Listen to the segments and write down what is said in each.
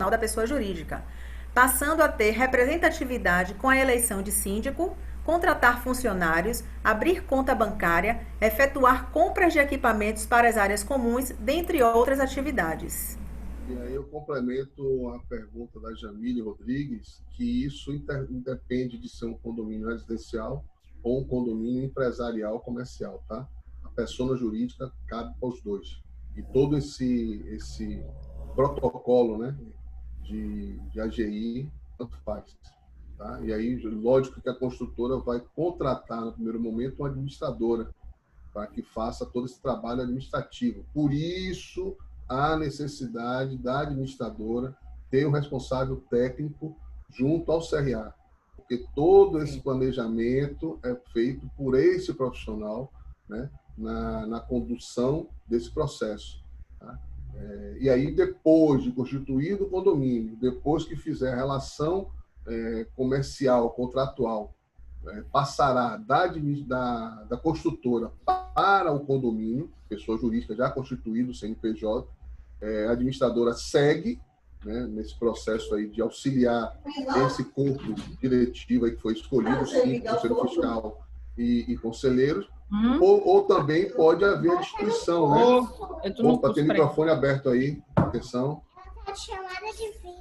da pessoa jurídica, passando a ter representatividade com a eleição de síndico, contratar funcionários, abrir conta bancária, efetuar compras de equipamentos para as áreas comuns, dentre outras atividades. E aí eu complemento a pergunta da Jamile Rodrigues, que isso independe de ser um condomínio residencial ou um condomínio empresarial comercial, tá? A persona jurídica cabe para os dois. E todo esse protocolo, né, de AGI, tanto faz. Tá? E aí, lógico que a construtora vai contratar, no primeiro momento, uma administradora para que faça todo esse trabalho administrativo. Por isso, há necessidade da administradora ter um responsável técnico junto ao CRA, porque todo esse planejamento é feito por esse profissional, né, na condução desse processo. Tá? E aí, depois de constituído o condomínio, depois que fizer a relação comercial, contratual, passará da construtora para o condomínio, pessoa jurídica já constituída, o CNPJ, a administradora segue, né, nesse processo aí de auxiliar esse corpo diretivo aí que foi escolhido, sim, conselho fiscal e conselheiros, ou também pode haver a destituição, né? Opa, tem microfone aberto aí, atenção.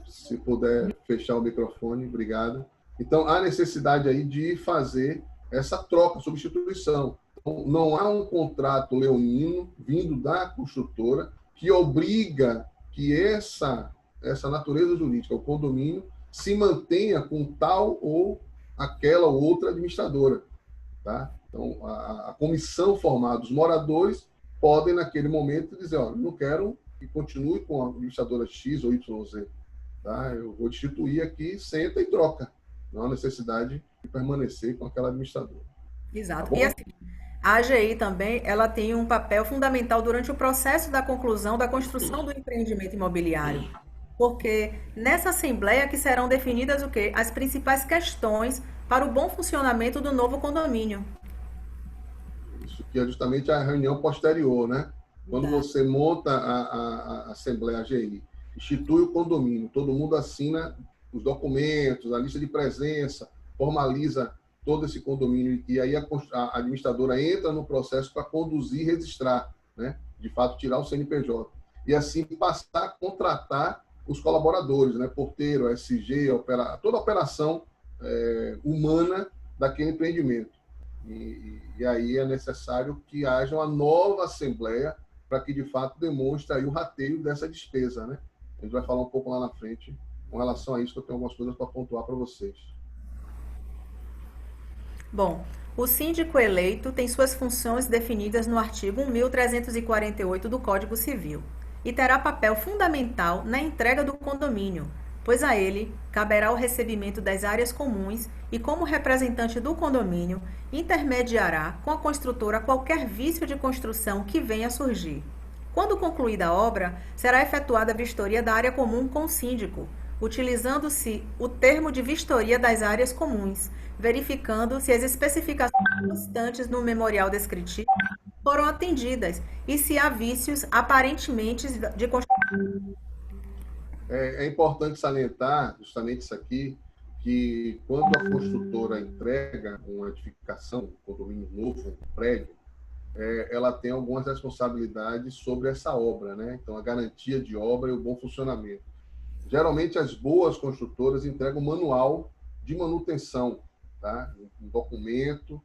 Se puder fechar o microfone, obrigado. Então, há necessidade aí de fazer essa troca, substituição. Então, não há um contrato leonino vindo da construtora que obriga que essa natureza jurídica, o condomínio, se mantenha com tal ou aquela ou outra administradora. Tá? Então, a comissão formada, os moradores podem, naquele momento, dizer, ó, não quero que continue com a administradora X ou YZ. Tá? Eu vou destituir aqui, senta e troca. Não há necessidade de permanecer com aquela administradora. Exato. Tá, e assim, a AGI também, ela tem um papel fundamental durante o processo da conclusão da construção do empreendimento imobiliário. Porque nessa assembleia que serão definidas o quê? As principais questões para o bom funcionamento do novo condomínio. Isso que é justamente a reunião posterior, né? Quando você monta a Assembleia AGI, institui o condomínio, todo mundo assina os documentos, a lista de presença, formaliza todo esse condomínio, e aí a administradora entra no processo para conduzir e registrar, né? De fato, tirar o CNPJ. E assim passar a contratar os colaboradores, né? Porteiro, SG, toda a operação humana daquele empreendimento. E aí é necessário que haja uma nova assembleia para que, de fato, demonstre aí o rateio dessa despesa, né? A gente vai falar um pouco lá na frente com relação a isso, que eu tenho algumas coisas para pontuar para vocês. Bom, o síndico eleito tem suas funções definidas no artigo 1348 do Código Civil e terá papel fundamental na entrega do condomínio, pois a ele caberá o recebimento das áreas comuns e, como representante do condomínio, intermediará com a construtora qualquer vício de construção que venha a surgir. Quando concluída a obra, será efetuada a vistoria da área comum com o síndico, utilizando-se o termo de vistoria das áreas comuns, verificando se as especificações constantes no memorial descritivo foram atendidas e se há vícios aparentemente de construção. É importante salientar justamente isso aqui, que quando a construtora entrega uma edificação, um condomínio novo, um prédio, ela tem algumas responsabilidades sobre essa obra, né? Então, a garantia de obra e o bom funcionamento. Geralmente, as boas construtoras entregam um manual de manutenção, tá? Um documento,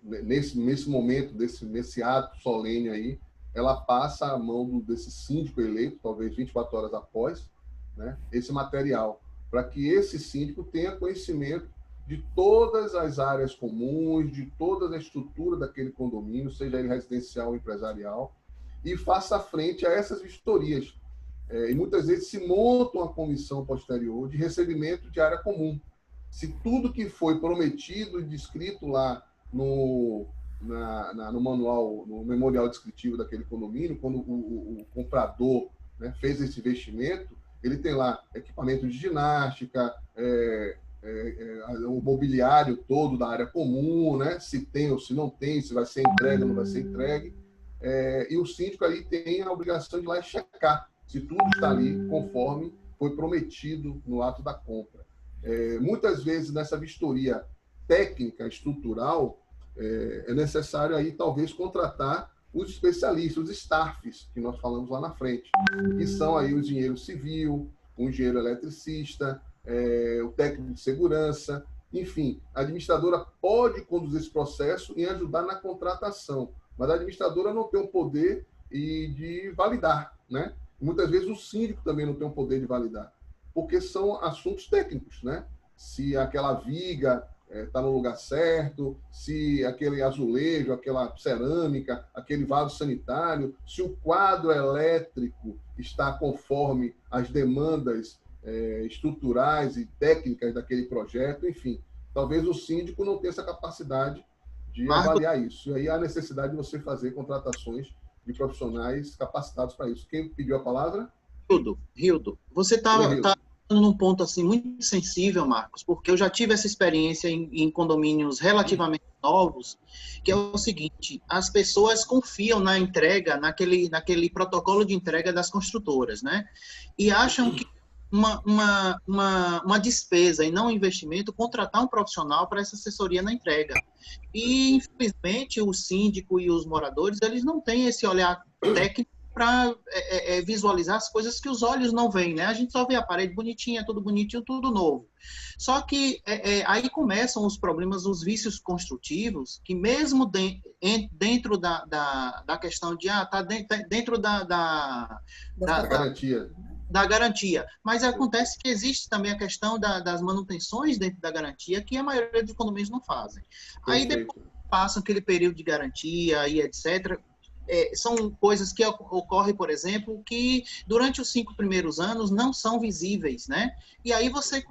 nesse momento, nesse ato solene aí, ela passa a mão desse síndico eleito, talvez 24 horas após, né, esse material, para que esse síndico tenha conhecimento de todas as áreas comuns, de toda a estrutura daquele condomínio, seja ele residencial ou empresarial, e faça frente a essas vistorias. E muitas vezes se monta uma comissão posterior de recebimento de área comum. Se tudo que foi prometido e descrito lá no manual, no memorial descritivo daquele condomínio, quando o comprador, né, fez esse investimento, ele tem lá equipamento de ginástica, o mobiliário todo da área comum, né, se tem ou se não tem, se vai ser entregue ou não vai ser entregue, e o síndico aí tem a obrigação de ir lá e checar se tudo está ali conforme foi prometido no ato da compra. Muitas vezes, nessa vistoria técnica, estrutural, é necessário aí, talvez, contratar os especialistas, os staffs, que nós falamos lá na frente, que são aí o engenheiro civil, o engenheiro eletricista, o técnico de segurança, enfim, a administradora pode conduzir esse processo e ajudar na contratação, mas a administradora não tem o poder de validar, né? Muitas vezes o síndico também não tem o poder de validar, porque são assuntos técnicos, né? Se aquela viga está no lugar certo, se aquele azulejo, aquela cerâmica, aquele vaso sanitário, se o quadro elétrico está conforme as demandas estruturais e técnicas daquele projeto, enfim. Talvez o síndico não tenha essa capacidade de avaliar isso. E aí há necessidade de você fazer contratações de profissionais capacitados para isso. Quem pediu a palavra? Rildo, você está num ponto assim muito sensível, Marcos, porque eu já tive essa experiência em condomínios relativamente novos, que é o seguinte: as pessoas confiam na entrega, naquele protocolo de entrega das construtoras, né? E acham que uma despesa e não um investimento contratar um profissional para essa assessoria na entrega. E, infelizmente, o síndico e os moradores, eles não têm esse olhar técnico para visualizar as coisas que os olhos não veem, né? A gente só vê a parede bonitinha, tudo bonitinho, tudo novo. Só que aí começam os problemas, os vícios construtivos, que mesmo dentro da questão de, tá dentro da garantia. Da garantia. Mas acontece que existe também a questão das manutenções dentro da garantia, que a maioria dos condomínios não fazem. Aí depois passam aquele período de garantia e etc., são coisas que ocorrem, por exemplo, que durante os 5 primeiros anos não são visíveis, né? E aí você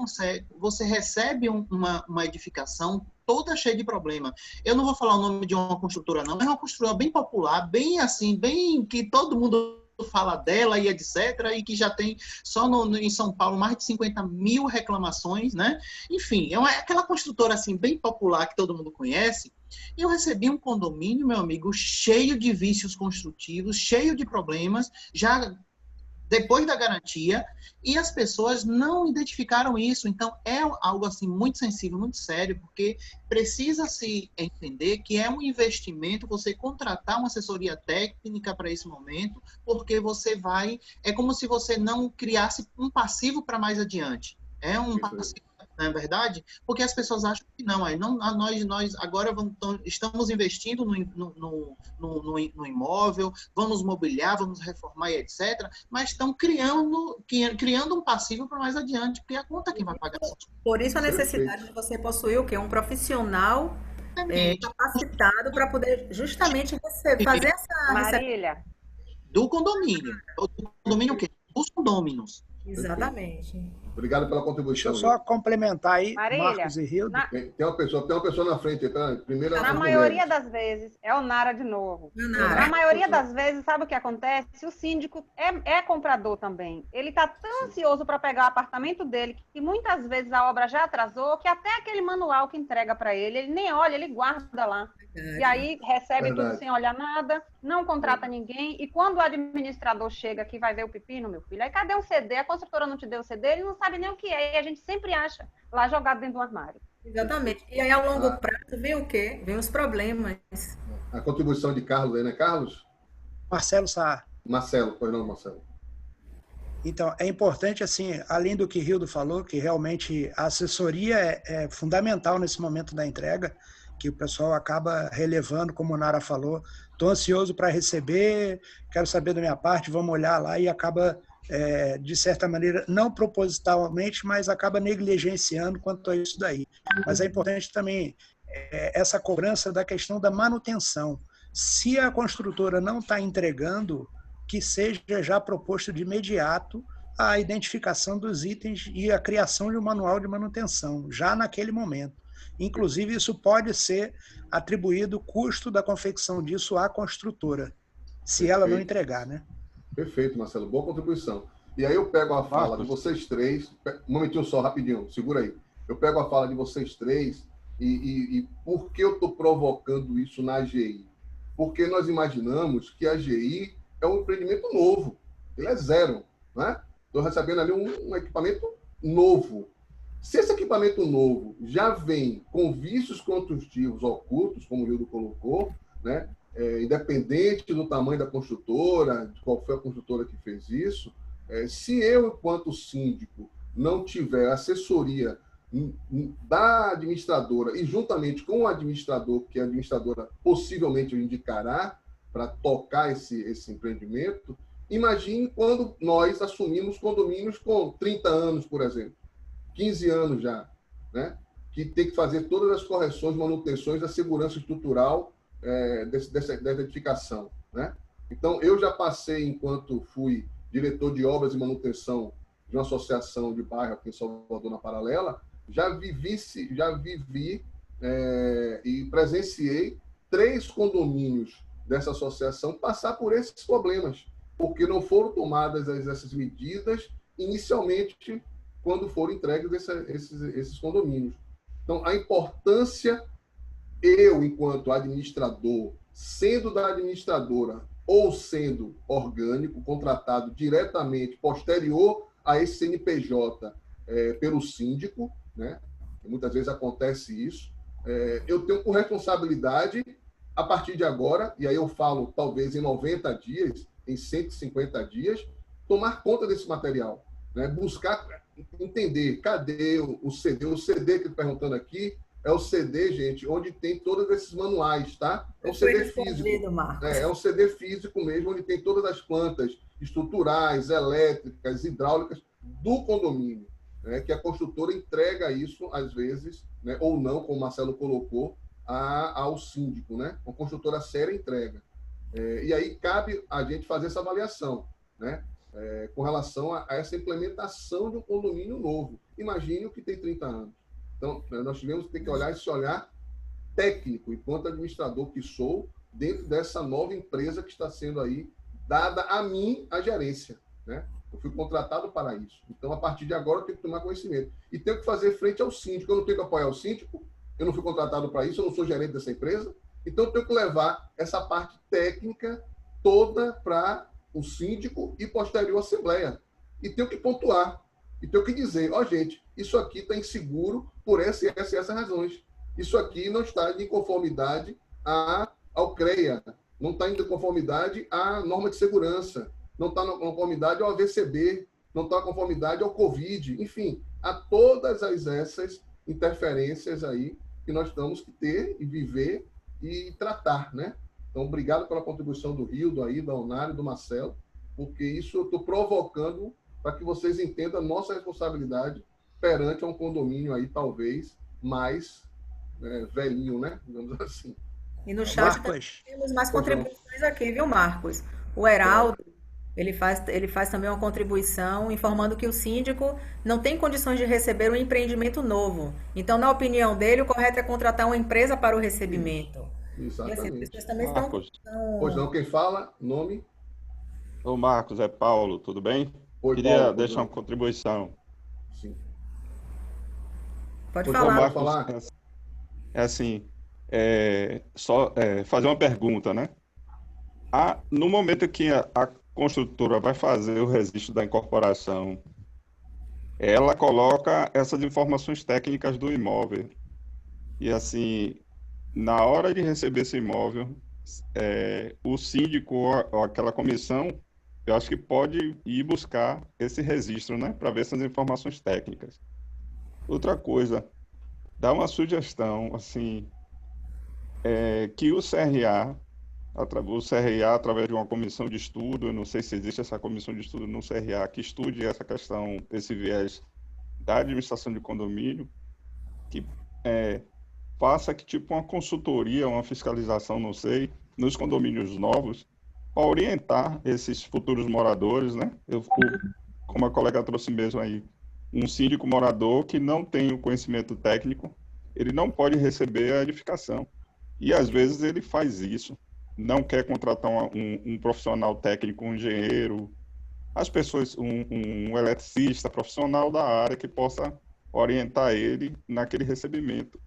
recebe uma edificação toda cheia de problema. Eu não vou falar o nome de uma construtora, não, mas é uma construtora bem popular, bem assim, bem que todo mundo fala dela e etc., e que já tem só em São Paulo mais de 50 mil reclamações, né? Enfim, é aquela construtora assim bem popular que todo mundo conhece. Eu recebi um condomínio, meu amigo, cheio de vícios construtivos, cheio de problemas, já depois da garantia, e as pessoas não identificaram isso. Então, é algo assim muito sensível, muito sério, porque precisa se entender que é um investimento você contratar uma assessoria técnica para esse momento, porque você é como se você não criasse um passivo para mais adiante. É um passivo, não é verdade? Porque as pessoas acham que não. Aí nós agora estamos investindo no imóvel, vamos mobiliar, vamos reformar e etc., mas estão criando um passivo para mais adiante, porque a conta quem vai pagar. Por isso a necessidade de você possuir o quê? Um profissional capacitado para poder justamente fazer essa... Marília. Do condomínio. Do condomínio o quê? Dos condôminos. Exatamente. Obrigado pela contribuição. Deixa eu só complementar aí, Marília, Marcos e Rildo. Tem uma pessoa na frente. Na maioria das vezes, é o Nara de novo. Na maioria das vezes, sabe o que acontece? O síndico é comprador também. Ele está tão ansioso para pegar o apartamento dele, que muitas vezes a obra já atrasou, que até aquele manual que entrega para ele nem olha, ele guarda lá. E aí recebe tudo sem olhar nada, não contrata ninguém, e quando o administrador chega que vai ver o pepino, meu filho, aí cadê o CD? A construtora não te deu o CD, ele não sabe nem o que é, e a gente sempre acha lá jogado dentro do armário. Exatamente. E aí, ao longo prazo, vem o quê? Vem os problemas. A contribuição de Carlos aí, né, Carlos? Marcelo Sá. Marcelo, pois não, Marcelo. Então, é importante, assim, além do que Rildo falou, que realmente a assessoria é fundamental nesse momento da entrega, que o pessoal acaba relevando, como o Nara falou, estou ansioso para receber, quero saber da minha parte, vamos olhar lá e acaba, de certa maneira, não propositalmente, mas acaba negligenciando quanto a isso daí. Mas é importante também essa cobrança da questão da manutenção. Se a construtora não está entregando, que seja já proposto de imediato a identificação dos itens e a criação de um manual de manutenção, já naquele momento. Inclusive, isso pode ser atribuído o custo da confecção disso à construtora, se ela não entregar, né? Perfeito, Marcelo. Boa contribuição. E aí eu pego a fala de vocês três, um momentinho só, rapidinho, segura aí. Eu pego a fala de vocês três e por que eu estou provocando isso na AGI? Porque nós imaginamos que a AGI é um empreendimento novo. Ele é zero, né? Estou recebendo ali um equipamento novo. Se esse equipamento novo já vem com vícios construtivos ocultos, como o Rildo colocou, né? Independente do tamanho da construtora, de qual foi a construtora que fez isso, se eu, enquanto síndico, não tiver assessoria da administradora e juntamente com o administrador, que a administradora possivelmente indicará para tocar esse empreendimento, imagine quando nós assumimos condomínios com 30 anos, por exemplo, 15 anos já, né? Que tem que fazer todas as correções, manutenções da segurança estrutural dessa edificação, né? Então, eu já passei, enquanto fui diretor de obras e manutenção de uma associação de bairro aqui em Salvador, na Paralela, já vivi e presenciei 3 condomínios dessa associação passar por esses problemas, porque não foram tomadas essas medidas inicialmente quando foram entregues esses condomínios. Então, a importância, eu, enquanto administrador, sendo da administradora ou sendo orgânico, contratado diretamente, posterior a esse CNPJ pelo síndico, né? Muitas vezes acontece isso, eu tenho por responsabilidade, a partir de agora, e aí eu falo talvez em 90 dias, em 150 dias, tomar conta desse material, né? Buscar entender, cadê o CD? O CD que eu estou perguntando aqui é o CD, gente, onde tem todos esses manuais, tá? É um CD físico. É um CD físico mesmo, onde tem todas as plantas estruturais, elétricas, hidráulicas do condomínio, né? Que a construtora entrega isso, às vezes, né? Ou não, como o Marcelo colocou, ao síndico, né? Uma construtora séria entrega. E aí cabe a gente fazer essa avaliação, né? Com relação a essa implementação de um condomínio novo. Imagine o que tem 30 anos. Então, nós tivemos que ter que olhar esse olhar técnico, enquanto administrador que sou, dentro dessa nova empresa que está sendo aí dada a mim a gerência, né? Eu fui contratado para isso. Então, a partir de agora, eu tenho que tomar conhecimento. E tenho que fazer frente ao síndico. Eu não tenho que apoiar o síndico, eu não fui contratado para isso, eu não sou gerente dessa empresa. Então, eu tenho que levar essa parte técnica toda para o síndico e posterior assembleia. E tenho que pontuar. E tenho que dizer, gente, isso aqui está inseguro por essa e essas razões. Isso aqui não está em conformidade ao CREA, não está em conformidade à norma de segurança, não está em conformidade ao AVCB, não está em conformidade ao Covid, enfim, a todas essas interferências aí que nós temos que ter e viver e tratar, né? Então, obrigado pela contribuição do Rildo aí, da Onário, do Marcelo, porque isso eu estou provocando para que vocês entendam a nossa responsabilidade perante um condomínio aí, talvez, mais velhinho, né? Digamos assim. E no chat temos mais contribuições aqui, viu, Marcos? O Heraldo, ele faz também uma contribuição informando que o síndico não tem condições de receber um empreendimento novo. Então, na opinião dele, o correto é contratar uma empresa para o recebimento. Exatamente. E assim, as pessoas também Pois não, quem fala? Nome? Ô Marcos, é Paulo, tudo bem? Queria Paulo, deixar uma contribuição. Sim. Pode falar. Marcos, falar. É assim, fazer uma pergunta, né? No momento que a construtora vai fazer o registro da incorporação, ela coloca essas informações técnicas do imóvel. E assim, na hora de receber esse imóvel, o síndico ou aquela comissão, eu acho que pode ir buscar esse registro, né, para ver essas informações técnicas. Outra coisa, dá uma sugestão, assim, que o CRA, através de uma comissão de estudo, eu não sei se existe essa comissão de estudo no CRA, que estude essa questão, esse viés da administração de condomínio, que faça que tipo uma consultoria, uma fiscalização, não sei, nos condomínios novos, para orientar esses futuros moradores, né? Como a colega trouxe mesmo aí, um síndico morador que não tem o conhecimento técnico, ele não pode receber a edificação. E às vezes ele faz isso, não quer contratar um profissional técnico, um engenheiro, as pessoas, um eletricista profissional da área que possa orientar ele naquele recebimento.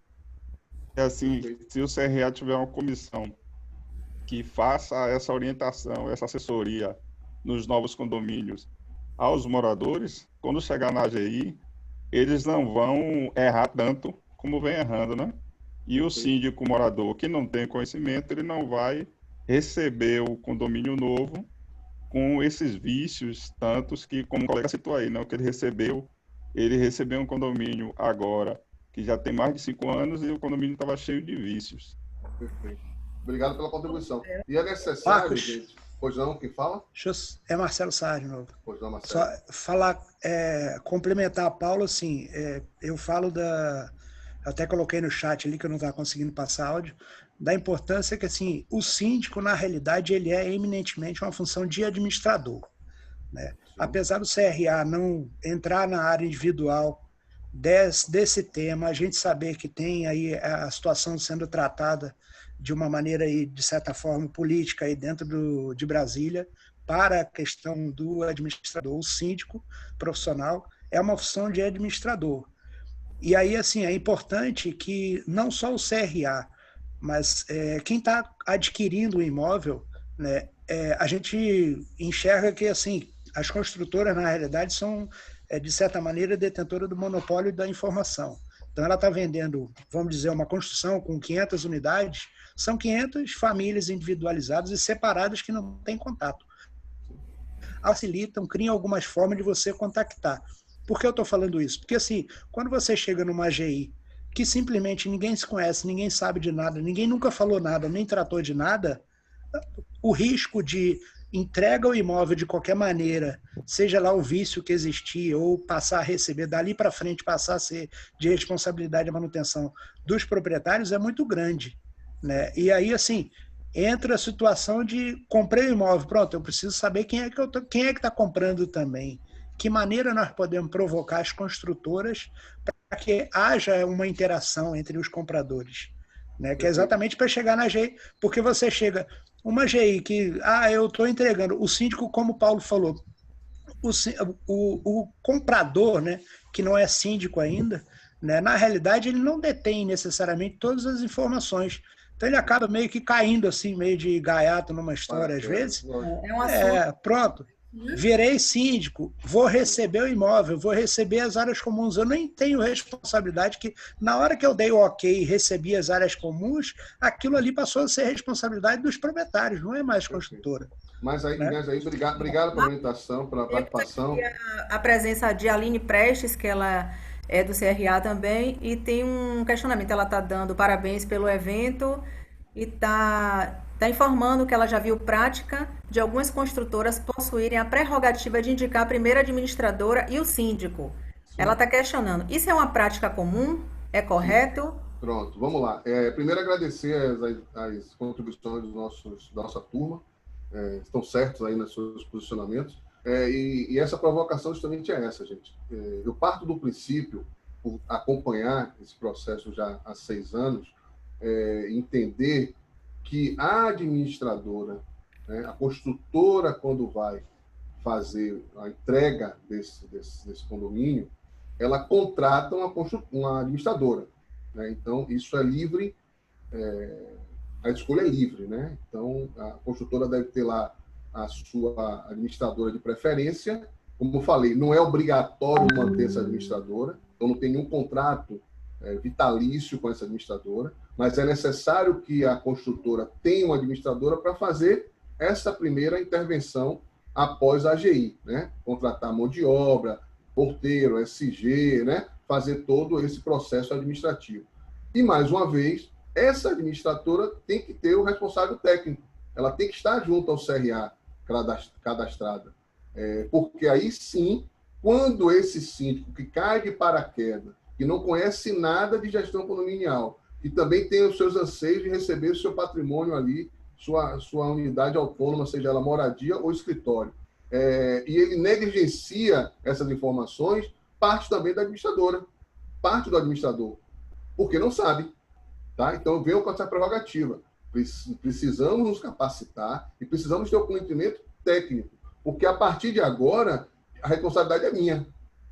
É assim, se o CRA tiver uma comissão que faça essa orientação, essa assessoria nos novos condomínios aos moradores, quando chegar na AGI, eles não vão errar tanto como vem errando, né? E o síndico morador que não tem conhecimento, ele não vai receber o condomínio novo com esses vícios tantos que, como o colega citou aí, não, que ele recebeu um condomínio agora que já tem mais de 5 anos e o condomínio estava cheio de vícios. Perfeito. Obrigado pela contribuição. E é necessário, Marcos, gente... Pois não, quem fala? É Marcelo Sarra de novo. Pois não, Marcelo. Só falar, complementar a Paulo, assim, eu falo até coloquei no chat ali que eu não estava conseguindo passar áudio, da importância que, assim, o síndico, na realidade, ele é eminentemente uma função de administrador, né? Apesar do CRA não entrar na área individual desse tema, a gente saber que tem aí a situação sendo tratada de uma maneira, aí, de certa forma, política aí dentro de Brasília, para a questão do administrador, o síndico profissional, é uma função de administrador. E aí, assim, é importante que não só o CRA, mas quem está adquirindo o imóvel, né, a gente enxerga que, assim, as construtoras, na realidade, são, de certa maneira, detentoras do monopólio da informação. Então, ela está vendendo, vamos dizer, uma construção com 500 unidades, são 500 famílias individualizadas e separadas que não têm contato. Facilitam, criam algumas formas de você contactar. Por que eu estou falando isso? Porque, assim, quando você chega numa AGI que simplesmente ninguém se conhece, ninguém sabe de nada, ninguém nunca falou nada, nem tratou de nada, o risco de entrega o imóvel de qualquer maneira, seja lá o vício que existia, ou passar a receber, dali para frente passar a ser de responsabilidade de manutenção dos proprietários, é muito grande, né? E aí, assim, entra a situação de comprei o imóvel, pronto, eu preciso saber quem é que está comprando também. Que maneira nós podemos provocar as construtoras para que haja uma interação entre os compradores, né? Que é exatamente para chegar na GI, porque você chega, uma GI que, eu estou entregando, o síndico, como o Paulo falou, o comprador, né, que não é síndico ainda, né, na realidade ele não detém necessariamente todas as informações. Então ele acaba meio que caindo assim, meio de gaiato numa história, às vezes. Um assunto. Pronto, virei síndico, vou receber o imóvel, vou receber as áreas comuns. Eu nem tenho responsabilidade que, na hora que eu dei o ok e recebi as áreas comuns, aquilo ali passou a ser responsabilidade dos proprietários, não é mais construtora. Mas aí, obrigado pela orientação, pela participação. A presença de Aline Prestes, que ela é do CRA também, e tem um questionamento. Ela está dando parabéns pelo evento e está informando que ela já viu prática de algumas construtoras possuírem a prerrogativa de indicar a primeira administradora e o síndico. Sim. Ela está questionando, isso é uma prática comum? É correto? Pronto, vamos lá. Primeiro, agradecer as contribuições da nossa turma. Estão certos aí nos seus posicionamentos. E essa provocação justamente é essa, gente. Eu parto do princípio, por acompanhar esse processo já há 6 anos, entender que a administradora, né, a construtora, quando vai fazer a entrega desse condomínio, ela contrata uma administradora, né? Então, isso é livre, a escolha é livre, né? Então, a construtora deve ter lá a sua administradora de preferência. Como eu falei, não é obrigatório manter essa administradora, então não tem nenhum contrato vitalício com essa administradora, mas é necessário que a construtora tenha uma administradora para fazer essa primeira intervenção após a AGI, né? Contratar mão de obra, porteiro, SG, né? Fazer todo esse processo administrativo. E, mais uma vez, essa administradora tem que ter o responsável técnico, ela tem que estar junto ao CRA cadastrada, porque aí sim, quando esse síndico que cai de paraquedas, que não conhece nada de gestão condominial, que também tem os seus anseios de receber o seu patrimônio ali, sua unidade autônoma, seja ela moradia ou escritório, e ele negligencia essas informações, parte também da administradora, parte do administrador, porque não sabe. Tá? Então, venham com essa prerrogativa. Precisamos nos capacitar e precisamos ter o conhecimento técnico, porque a partir de agora, a responsabilidade é minha.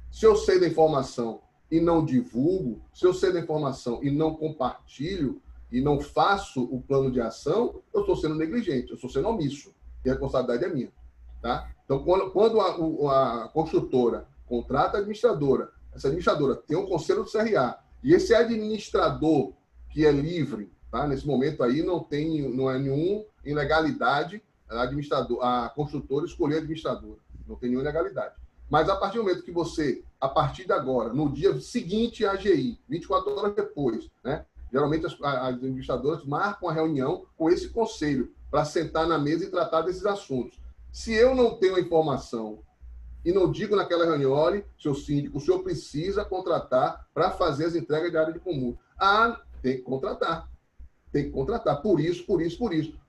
Se eu sei da informação e não divulgo, se eu sei da informação e não compartilho e não faço o plano de ação, eu estou sendo negligente, eu estou sendo omisso. E a responsabilidade é minha. Tá? Então, quando a construtora contrata a administradora, essa administradora tem um conselho do CRA, e esse administrador que é livre, tá? Nesse momento aí não é nenhuma ilegalidade a construtora escolher a administradora, não tem nenhuma ilegalidade. Mas a partir do momento que você, a partir de agora, no dia seguinte à AGI, 24 horas depois, né? Geralmente as administradoras marcam a reunião com esse conselho para sentar na mesa e tratar desses assuntos. Se eu não tenho a informação e não digo naquela reunião, olha, seu síndico, o senhor precisa contratar para fazer as entregas de área de comum. Ah, tem que contratar. Tem que contratar. Por isso.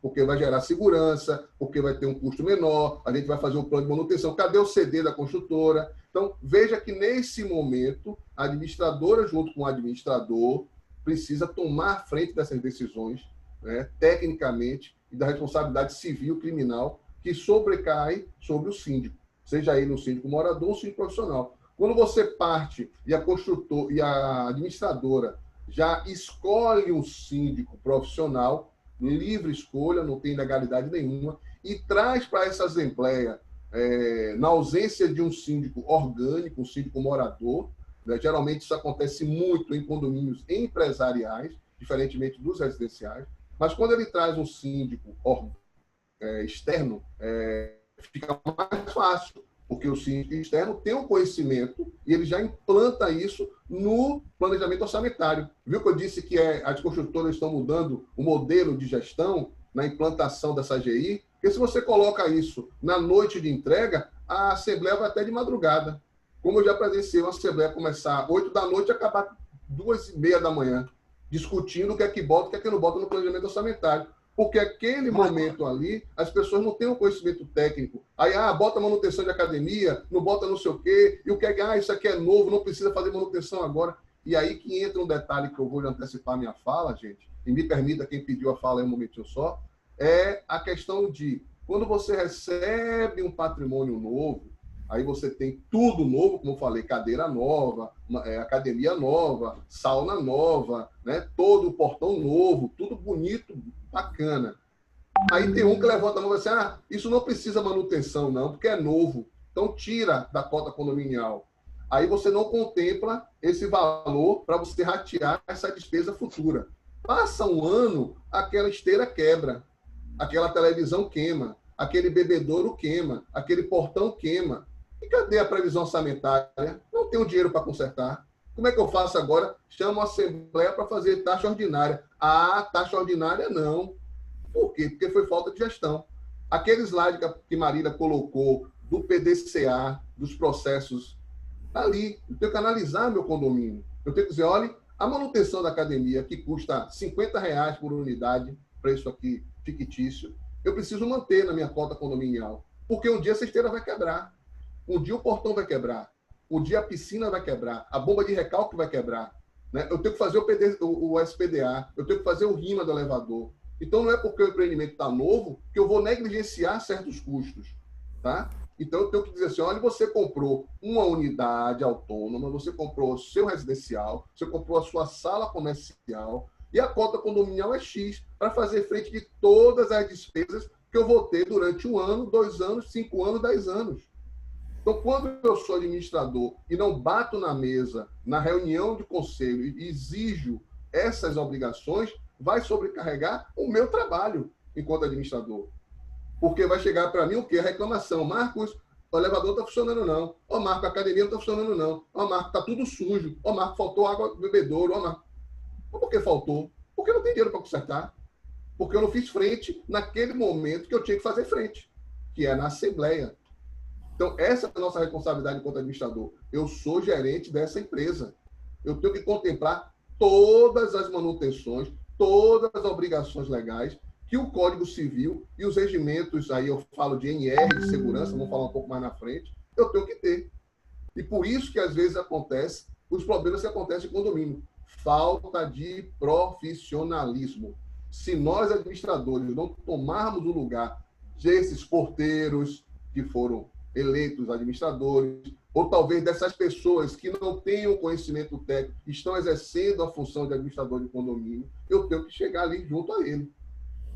Porque vai gerar segurança, porque vai ter um custo menor, a gente vai fazer o plano de manutenção. Cadê o CD da construtora? Então, veja que nesse momento, a administradora, junto com o administrador, precisa tomar frente dessas decisões, né, tecnicamente, e da responsabilidade civil criminal que sobrecai sobre o síndico, seja ele um síndico morador ou um síndico profissional. Quando você parte e a administradora já escolhe um síndico profissional, livre escolha, não tem legalidade nenhuma, e traz para essa assembleia, na ausência de um síndico orgânico, um síndico morador, né? Geralmente isso acontece muito em condomínios empresariais, diferentemente dos residenciais, mas quando ele traz um síndico externo, fica mais fácil, porque o síndico externo tem um conhecimento e ele já implanta isso no planejamento orçamentário. Viu que eu disse que as construtoras estão mudando o modelo de gestão na implantação dessa AGI? Porque se você coloca isso na noite de entrega, a assembleia vai até de madrugada. Como eu já presenciei uma assembleia começar às 8 da noite e acabar 2h30 da manhã, discutindo o que é que bota e o que é que não bota no planejamento orçamentário. Porque aquele momento ali, as pessoas não têm um conhecimento técnico. Aí, bota manutenção de academia, não bota não sei o quê, e o que é, isso aqui é novo, não precisa fazer manutenção agora. E aí que entra um detalhe que eu vou antecipar a minha fala, gente, e me permita quem pediu a fala em um momentinho só, é a questão de, quando você recebe um patrimônio novo, aí você tem tudo novo, como eu falei, cadeira nova, academia nova, sauna nova, né? Todo o portão novo, tudo bonito, bacana. Aí tem um que levanta a mão e diz assim, isso não precisa manutenção não, porque é novo. Então tira da cota condominial. Aí você não contempla esse valor para você ratear essa despesa futura. Passa um ano, aquela esteira quebra, aquela televisão queima, aquele bebedouro queima, aquele portão queima. E cadê a previsão orçamentária? Não tenho dinheiro para consertar. Como é que eu faço agora? Chamo a Assembleia para fazer taxa ordinária. Taxa ordinária não. Por quê? Porque foi falta de gestão. Aquele slide que Marília colocou do PDCA, dos processos, está ali. Eu tenho que analisar meu condomínio. Eu tenho que dizer, olha, a manutenção da academia, que custa R$50 por unidade, preço aqui fictício, eu preciso manter na minha cota condominial. Porque um dia essa esteira vai quebrar. Um dia o portão vai quebrar, um dia a piscina vai quebrar, a bomba de recalque vai quebrar, né? Eu tenho que fazer o SPDA, eu tenho que fazer o RIMA do elevador. Então, não é porque o empreendimento está novo que eu vou negligenciar certos custos. Tá? Então, eu tenho que dizer assim, olha, você comprou uma unidade autônoma, você comprou o seu residencial, você comprou a sua sala comercial, e a cota condominial é X, para fazer frente de todas as despesas que eu vou ter durante 1 ano, 2 anos, 5 anos, 10 anos. Então, quando eu sou administrador e não bato na mesa, na reunião de conselho e exijo essas obrigações, vai sobrecarregar o meu trabalho enquanto administrador. Porque vai chegar para mim o quê? A reclamação. Marcos, o elevador não está funcionando não. Marcos, a academia não está funcionando não. Marcos, está tudo sujo. Marcos, faltou água do bebedouro. Marcos. Por que faltou? Porque não tem dinheiro para consertar. Porque eu não fiz frente naquele momento que eu tinha que fazer frente, que é na assembleia. Então, essa é a nossa responsabilidade enquanto administrador. Eu sou gerente dessa empresa. Eu tenho que contemplar todas as manutenções, todas as obrigações legais que o Código Civil e os regimentos, aí eu falo de NR, de segurança, vamos falar um pouco mais na frente, eu tenho que ter. E por isso que, às vezes, acontece os problemas que acontecem em condomínio. Falta de profissionalismo. Se nós, administradores, não tomarmos o lugar desses porteiros que foram eleitos administradores, ou talvez dessas pessoas que não tenham conhecimento técnico, estão exercendo a função de administrador de condomínio, eu tenho que chegar ali junto a ele.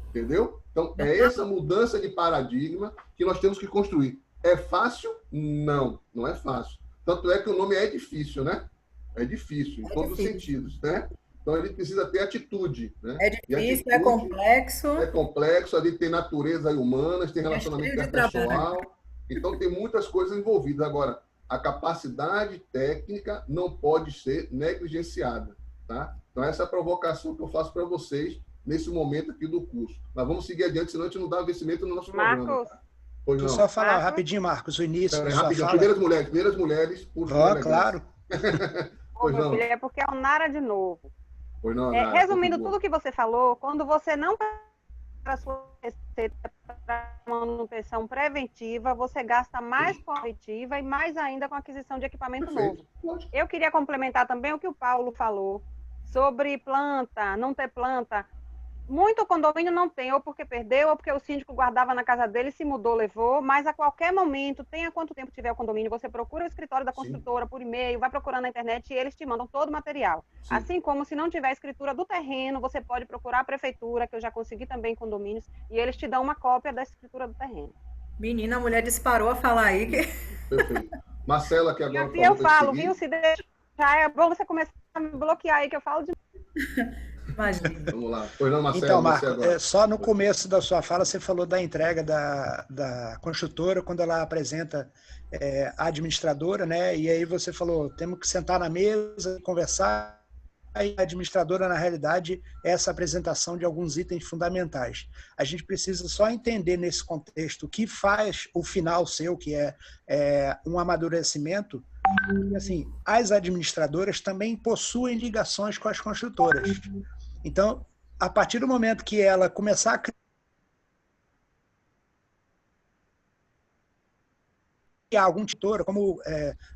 Entendeu? Então, é essa mudança de paradigma que nós temos que construir. É fácil? Não, não é fácil. Tanto é que o nome é difícil, né? É difícil, em todos os sentidos, né? Então, ele precisa ter atitude, né? É difícil, é complexo. É complexo, ali tem natureza humanas, tem relacionamento interpessoal. Então, tem muitas coisas envolvidas. Agora, a capacidade técnica não pode ser negligenciada, tá? Então, essa é a provocação que eu faço para vocês nesse momento aqui do curso. Mas vamos seguir adiante, senão a gente não dá vencimento no nosso programa. Tá? Pois não. Só falar rapidinho, Marcos, o início da sua fala. Primeiras mulheres. Claro. Pois não. É porque é o Nara de novo. Pois não, Nara, resumindo tudo que você falou, quando você não para a sua receita para manutenção preventiva, você gasta mais com a corretiva e mais ainda com a aquisição de equipamento novo. Eu queria complementar também o que o Paulo falou sobre planta, não ter planta. Muito condomínio não tem, ou porque perdeu, ou porque o síndico guardava na casa dele, se mudou, levou, mas a qualquer momento, tenha quanto tempo tiver o condomínio, você procura o escritório da construtora por e-mail, vai procurando na internet e eles te mandam todo o material. Sim. Assim como se não tiver escritura do terreno, você pode procurar a prefeitura, que eu já consegui também em condomínios, e eles te dão uma cópia da escritura do terreno. Menina, a mulher disparou a falar aí que... Perfeito. Marcela, que agora... E eu falo, viu, se deixar, é bom você começar a me bloquear aí, que eu falo de... Imagina. Vamos lá. Pois não, Marcelo, então, Marco, só no começo da sua fala, você falou da entrega da construtora, quando ela apresenta a administradora, né? E aí você falou, temos que sentar na mesa, conversar. Aí a administradora, na realidade, é essa apresentação de alguns itens fundamentais. A gente precisa só entender nesse contexto o que faz o final seu, que é um amadurecimento. E, assim, as administradoras também possuem ligações com as construtoras. Então, a partir do momento que ela começar a criar algum construtora, como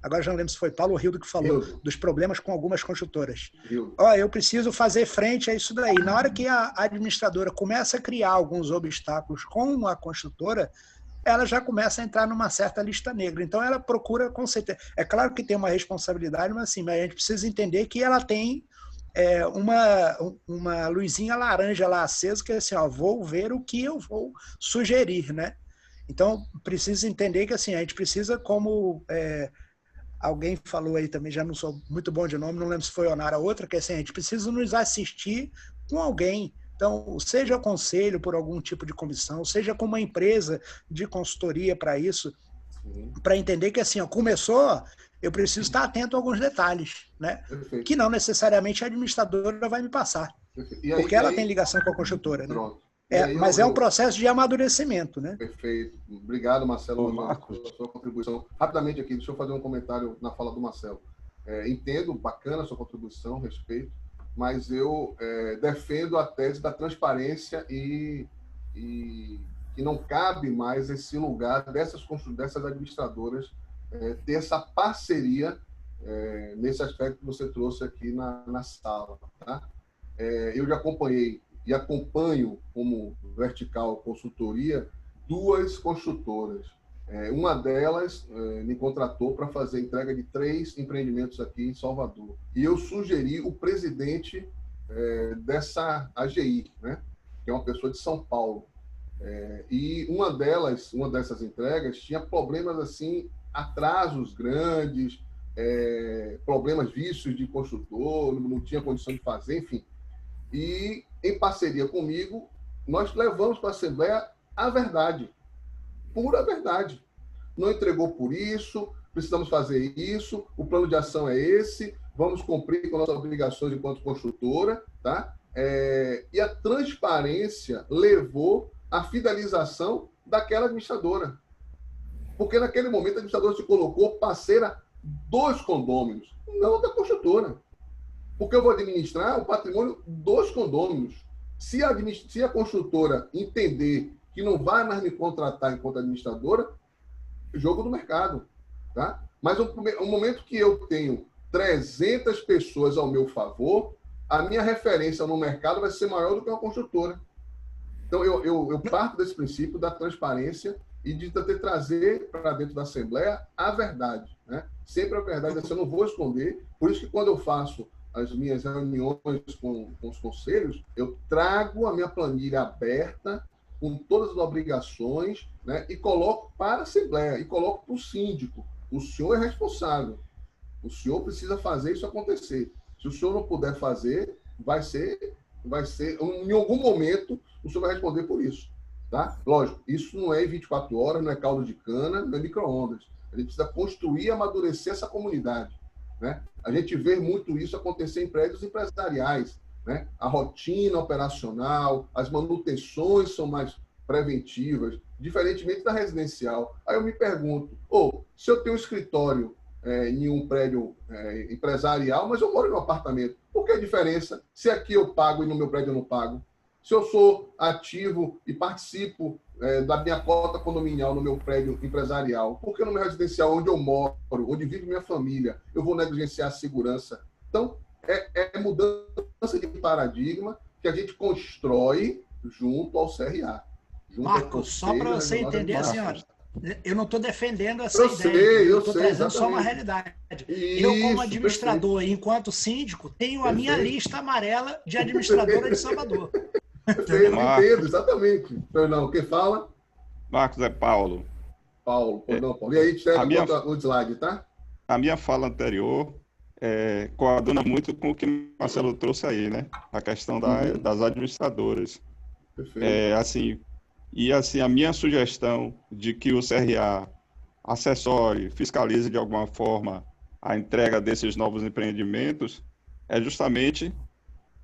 agora já não lembro se foi Paulo Rildo que falou dos problemas com algumas construtoras. Eu preciso fazer frente a isso daí. Na hora que a administradora começa a criar alguns obstáculos com a construtora, ela já começa a entrar numa certa lista negra. Então, ela procura com certeza. É claro que tem uma responsabilidade, mas a gente precisa entender que ela tem uma luzinha laranja lá acesa, que é assim, vou ver o que eu vou sugerir, né? Então, precisa entender que assim, a gente precisa, como alguém falou aí também, já não sou muito bom de nome, não lembro se foi Onara outra, que assim, a gente precisa nos assistir com alguém. Então, seja conselho por algum tipo de comissão, seja com uma empresa de consultoria para isso, para entender que assim, começou, eu preciso estar atento a alguns detalhes, né? Perfeito. Que não necessariamente a administradora vai me passar, porque ela tem ligação com a construtora, né? Mas é um processo de amadurecimento, né? Perfeito. Obrigado, Marcelo, pela sua contribuição. Rapidamente aqui, deixa eu fazer um comentário na fala do Marcelo. Entendo, bacana a sua contribuição, respeito, mas eu defendo a tese da transparência e que não cabe mais esse lugar dessas administradoras ter essa parceria nesse aspecto que você trouxe aqui na sala. Tá? Eu já acompanhei e acompanho como vertical consultoria 2 construtoras. Uma delas me contratou para fazer entrega de 3 empreendimentos aqui em Salvador. E eu sugeri o presidente dessa AGI, né? Que é uma pessoa de São Paulo. E uma dessas entregas tinha problemas assim, atrasos grandes, problemas, vícios de construtor, não tinha condição de fazer, enfim. E, em parceria comigo, nós levamos para a Assembleia a verdade, pura verdade. Não entregou por isso, precisamos fazer isso, o plano de ação é esse, vamos cumprir com nossas obrigações enquanto construtora, tá? E a transparência levou à fidelização daquela administradora. Porque naquele momento a administradora se colocou parceira dos condôminos, não da construtora. Porque eu vou administrar o patrimônio dos condôminos. Se a construtora entender que não vai mais me contratar enquanto administradora, jogo do mercado. Tá? Mas no momento que eu tenho 300 pessoas ao meu favor, a minha referência no mercado vai ser maior do que uma construtora. Então, eu parto desse princípio da transparência e de tentar trazer para dentro da Assembleia a verdade. Né? Sempre a verdade, eu não vou esconder. Por isso que quando eu faço as minhas reuniões com os conselhos, eu trago a minha planilha aberta, com todas as obrigações, né, e coloco para a Assembleia, e coloco para o síndico. O senhor é responsável. O senhor precisa fazer isso acontecer. Se o senhor não puder fazer, vai ser, em algum momento, o senhor vai responder por isso. Tá? Lógico, isso não é em 24 horas, não é caldo de cana, não é micro-ondas. A gente precisa construir e amadurecer essa comunidade. Né? A gente vê muito isso acontecer em prédios empresariais. Né? A rotina operacional, as manutenções são mais preventivas, diferentemente da residencial. Aí eu me pergunto, se eu tenho um escritório em um prédio empresarial, mas eu moro em um apartamento, por que a diferença se aqui eu pago e no meu prédio eu não pago? Se eu sou ativo e participo da minha cota condominial no meu prédio empresarial, por que no meu residencial, onde eu moro, onde vive minha família, eu vou negligenciar a segurança? Então, é mudança de paradigma que a gente constrói junto ao CRA. Marcos, só para você entender, assim, eu não estou defendendo essa ideia, eu eu estou trazendo exatamente. só uma realidade. Isso, eu, como administrador perfeito. e enquanto síndico, tenho a Perfeito. minha lista amarela de administradora de Salvador. Eu entendo, exatamente. Não, quem fala? Marcos, é Paulo. Paulo. E aí, bota o slide, tá? A minha fala anterior coaduna muito com o que o Marcelo trouxe aí, né? A questão das administradoras. Perfeito. A minha sugestão de que o CRA assessore, fiscalize de alguma forma a entrega desses novos empreendimentos é justamente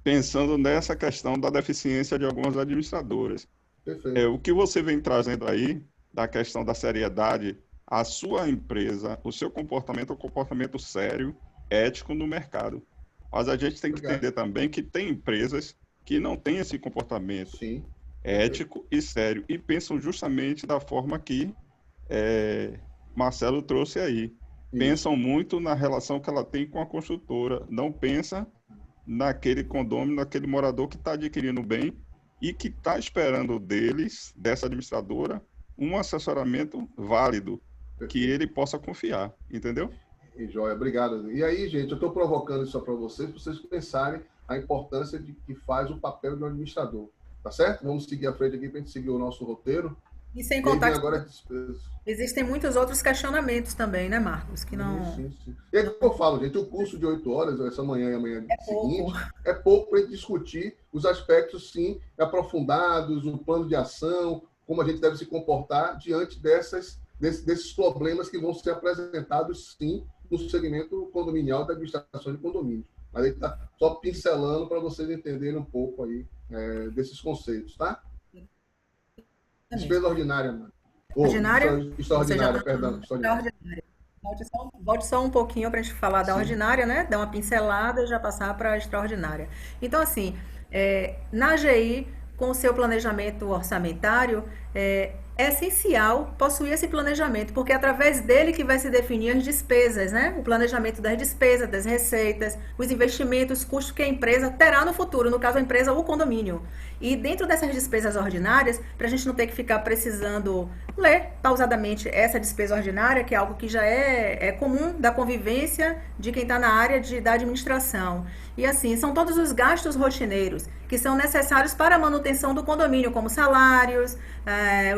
pensando nessa questão da deficiência de algumas administradoras. Perfeito. O que você vem trazendo aí, da questão da seriedade, a sua empresa, o seu comportamento é um comportamento sério, ético no mercado. Mas a gente tem que entender também que tem empresas que não têm esse comportamento. Sim. Ético e sério, e pensam justamente da forma que Marcelo trouxe aí. Isso. Pensam muito na relação que ela tem com a construtora, não pensa naquele condômino, naquele morador que está adquirindo o bem e que está esperando dessa administradora, um assessoramento válido, que ele possa confiar, entendeu? Joia, obrigado. E aí, gente, eu estou provocando isso para vocês pensarem a importância de que faz o papel de um administrador. Tá certo? Vamos seguir à frente aqui para a gente seguir o nosso roteiro. E sem contar que agora existem muitos outros questionamentos também, né, Marcos? Que não... Sim. E aí que eu falo, gente, o curso de 8 horas, essa manhã e amanhã seguinte, é pouco para a gente discutir os aspectos, sim, aprofundados, o plano de ação, como a gente deve se comportar diante desses problemas que vão ser apresentados, sim, no segmento condominial da administração de condomínios. Mas aí está só pincelando para vocês entenderem um pouco aí desses conceitos, tá? Despesa ordinária, mano. Extraordinária, perdão. Extraordinária. Volte só um pouquinho para a gente falar da ordinária, né? Dar uma pincelada e já passar para a extraordinária. Então, assim, na AGI, com o seu planejamento orçamentário, é essencial possuir esse planejamento, porque é através dele que vai se definir as despesas, né? O planejamento das despesas, das receitas, os investimentos, os custos que a empresa terá no futuro, no caso a empresa ou o condomínio. E dentro dessas despesas ordinárias, para a gente não ter que ficar precisando ler pausadamente essa despesa ordinária, que é algo que já é comum da convivência de quem está na área da administração. E assim, são todos os gastos rotineiros que são necessários para a manutenção do condomínio, como salários,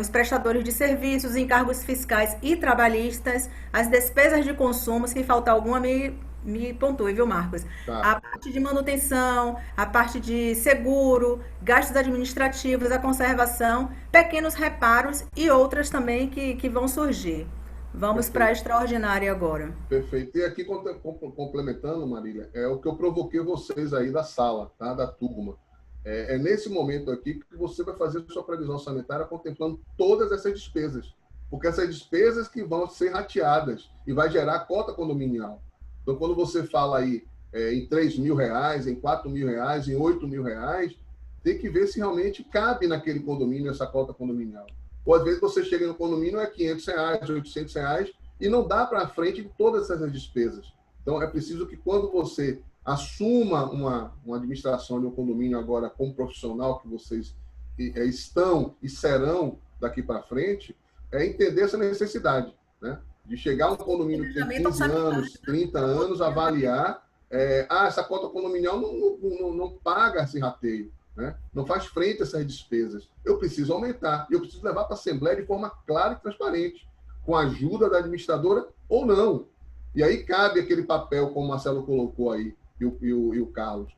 os prestadores de serviços, encargos fiscais e trabalhistas, as despesas de consumo, se faltar alguma, me pontue, viu, Marcos? Tá. A parte de manutenção, a parte de seguro, gastos administrativos, a conservação, pequenos reparos e outras também que vão surgir. Vamos para a extraordinária agora. Perfeito. E aqui, complementando, Marília, é o que eu provoquei vocês aí da sala, tá? Da turma. É nesse momento aqui que você vai fazer sua previsão orçamentária contemplando todas essas despesas. Porque essas despesas que vão ser rateadas e vai gerar cota condominial. Então, quando você fala aí em R$3.000, em R$4.000, em R$8.000, tem que ver se realmente cabe naquele condomínio essa cota condominial. Ou às vezes você chega no condomínio, é R$500, R$800, e não dá para frente de todas essas despesas. Então, é preciso que quando você assuma uma administração de um condomínio agora como profissional que vocês estão e serão daqui para frente, entender essa necessidade, né? De chegar a um condomínio que tem 15 anos, 30 anos, avaliar essa cota condominial não paga esse rateio, né? Não faz frente a essas despesas. Eu preciso aumentar, eu preciso levar para a Assembleia de forma clara e transparente, com a ajuda da administradora ou não. E aí cabe aquele papel, como o Marcelo colocou aí, e o Carlos.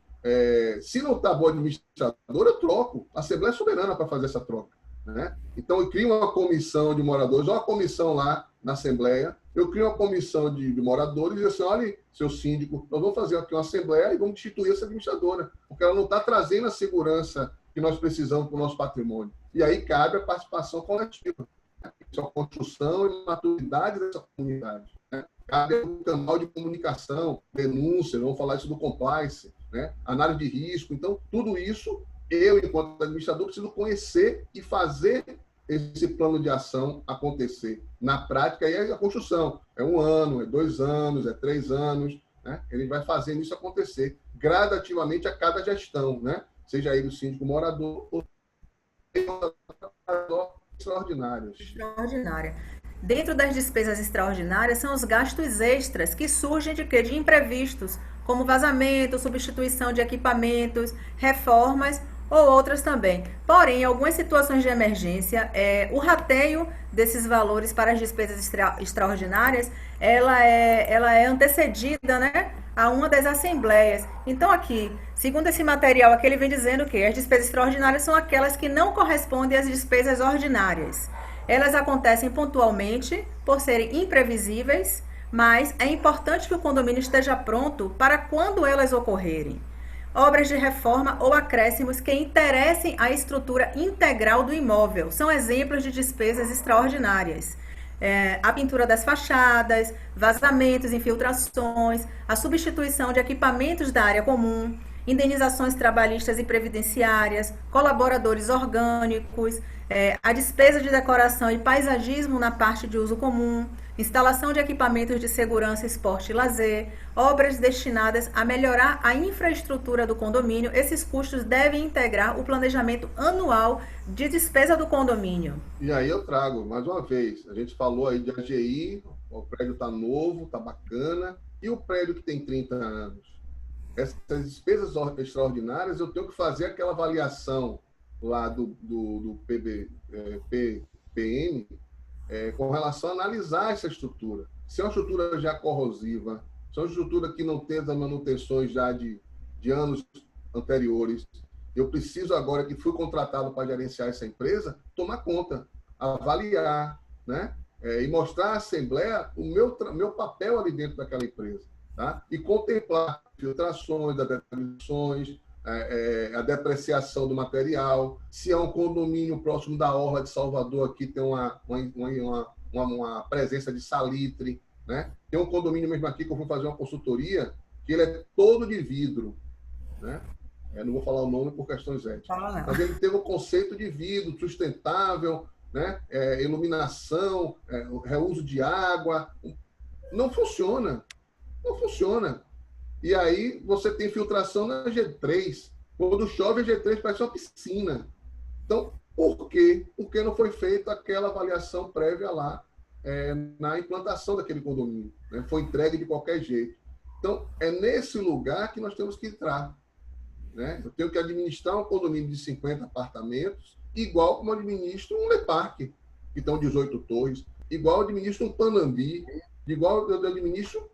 Se não está boa administradora, eu troco. A Assembleia é soberana para fazer essa troca, né? Então, eu crio uma comissão de moradores, ou uma comissão lá na Assembleia, eu crio uma comissão de moradores e digo assim, olha, seu síndico, nós vamos fazer aqui uma Assembleia e vamos destituir essa administradora, porque ela não está trazendo a segurança que nós precisamos para o nosso patrimônio. E aí cabe a participação coletiva, né? A construção e maturidade dessa comunidade, né? Cabe um canal de comunicação, denúncia, vamos falar isso do compliance, né? Análise de risco. Então, tudo isso, eu, enquanto administrador, preciso conhecer e fazer esse plano de ação acontecer. Na prática, aí é a construção. É 1 ano, é 2 anos, é 3 anos, né? Ele vai fazendo isso acontecer gradativamente a cada gestão, né? Seja ele o síndico morador ou extraordinários. Extraordinária. Dentro das despesas extraordinárias são os gastos extras que surgem de quê? De imprevistos, como vazamento, substituição de equipamentos, reformas ou outras também. Porém, em algumas situações de emergência, o rateio desses valores para as despesas extraordinárias, ela é antecedida, né, a uma das assembleias. Então, aqui, segundo esse material, aqui ele vem dizendo que as despesas extraordinárias são aquelas que não correspondem às despesas ordinárias. Elas acontecem pontualmente, por serem imprevisíveis, mas é importante que o condomínio esteja pronto para quando elas ocorrerem. Obras de reforma ou acréscimos que interessem à estrutura integral do imóvel são exemplos de despesas extraordinárias. A pintura das fachadas, vazamentos, infiltrações, a substituição de equipamentos da área comum, indenizações trabalhistas e previdenciárias, colaboradores orgânicos, a despesa de decoração e paisagismo na parte de uso comum, instalação de equipamentos de segurança, esporte e lazer, obras destinadas a melhorar a infraestrutura do condomínio. Esses custos devem integrar o planejamento anual de despesa do condomínio. E aí eu trago, mais uma vez, a gente falou aí de AGI, o prédio está novo, está bacana, e o prédio que tem 30 anos? Essas despesas extraordinárias, eu tenho que fazer aquela avaliação lá do PPM, com relação a analisar essa estrutura. Se é uma estrutura já corrosiva, se é uma estrutura que não tem as manutenções já de anos anteriores, eu preciso agora, que fui contratado para gerenciar essa empresa, tomar conta, avaliar, né? E mostrar à Assembleia o meu papel ali dentro daquela empresa, tá? E contemplar filtrações, depreciações, a depreciação do material. Se é um condomínio próximo da Orla de Salvador, aqui tem uma presença de salitre, né? Tem um condomínio mesmo aqui que eu fui fazer uma consultoria, que ele é todo de vidro, né? Eu não vou falar o nome por questões éticas, mas ele teve um conceito de vidro sustentável, né? Iluminação, reuso de água. Não funciona. Não funciona. E aí você tem filtração na G3. Quando chove, a G3 parece uma piscina. Então, por quê? Porque não foi feita aquela avaliação prévia lá na implantação daquele condomínio, né? Foi entregue de qualquer jeito. Então, é nesse lugar que nós temos que entrar, né? Eu tenho que administrar um condomínio de 50 apartamentos, igual como eu administro um Lepark, que estão 18 torres, igual eu administro um Panambi, igual eu administro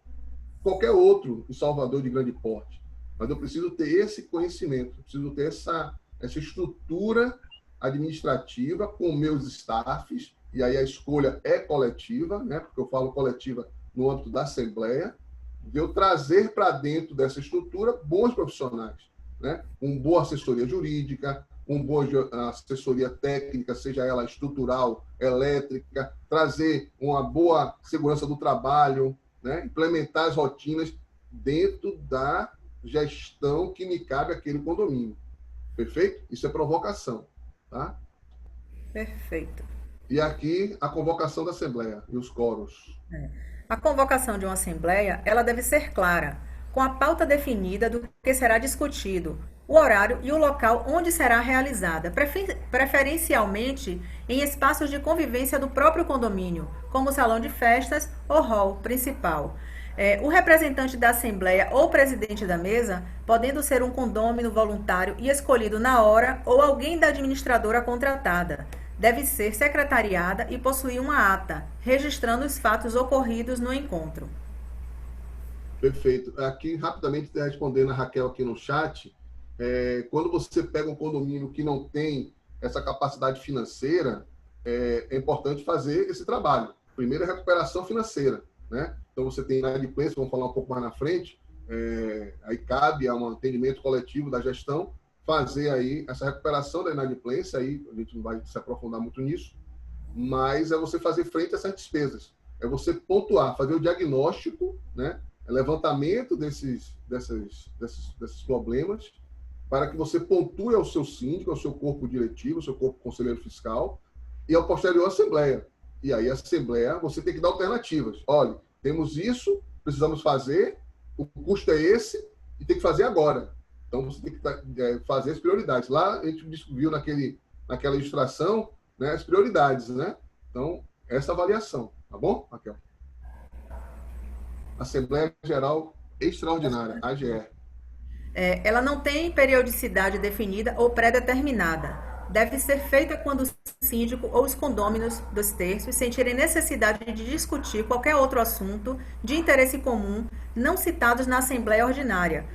qualquer outro em Salvador de grande porte. Mas eu preciso ter esse conhecimento, eu preciso ter essa estrutura administrativa com meus staffs, e aí a escolha é coletiva, né? Porque eu falo coletiva no âmbito da Assembleia, de eu trazer para dentro dessa estrutura bons profissionais, né? Com boa assessoria jurídica, com boa assessoria técnica, seja ela estrutural, elétrica, trazer uma boa segurança do trabalho, né? Implementar as rotinas dentro da gestão que me cabe aquele condomínio. Perfeito? Isso é provocação, tá? Perfeito. E aqui a convocação da Assembleia e os coros. A convocação de uma Assembleia, ela deve ser clara, com a pauta definida do que será discutido, o horário e o local onde será realizada, preferencialmente em espaços de convivência do próprio condomínio, como salão de festas ou hall principal. O representante da Assembleia ou presidente da mesa, podendo ser um condômino voluntário e escolhido na hora ou alguém da administradora contratada, deve ser secretariada e possuir uma ata, registrando os fatos ocorridos no encontro. Perfeito. Aqui, rapidamente, respondendo a Raquel aqui no chat, quando você pega um condomínio que não tem essa capacidade financeira, é importante fazer esse trabalho. Primeiro, a recuperação financeira, né? Então, você tem inadimplência, vamos falar um pouco mais na frente, aí cabe a um atendimento coletivo da gestão fazer aí essa recuperação da inadimplência, aí a gente não vai se aprofundar muito nisso, mas é você fazer frente a essas despesas. É você pontuar, fazer o diagnóstico, né? Levantamento desses problemas, para que você pontue ao seu síndico, ao seu corpo diretivo, ao seu corpo conselheiro fiscal, e ao posterior à Assembleia. E aí a Assembleia, você tem que dar alternativas. Olha, temos isso, precisamos fazer, o custo é esse, e tem que fazer agora. Então, você tem que fazer as prioridades. Lá, a gente viu naquela ilustração, né, as prioridades, né? Então, essa avaliação. Tá bom, Raquel? Assembleia Geral Extraordinária, AGE. Ela não tem periodicidade definida ou pré-determinada. Deve ser feita quando o síndico ou os condôminos dos terços sentirem necessidade de discutir qualquer outro assunto de interesse comum não citados na Assembleia Ordinária,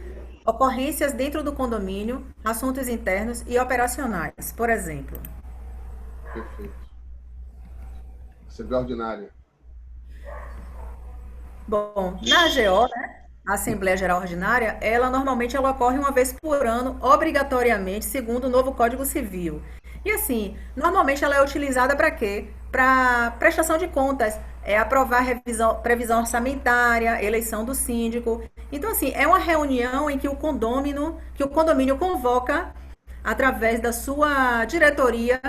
ocorrências dentro do condomínio, assuntos internos e operacionais, por exemplo. Perfeito. Assembleia Ordinária. Bom, na AGO, né, a Assembleia Geral Ordinária, normalmente ocorre uma vez por ano, obrigatoriamente, segundo o novo Código Civil. E assim, normalmente ela é utilizada para quê? Para prestação de contas, aprovar previsão orçamentária, eleição do síndico. Então, assim, é uma reunião em que o condomínio convoca, através da sua diretoria,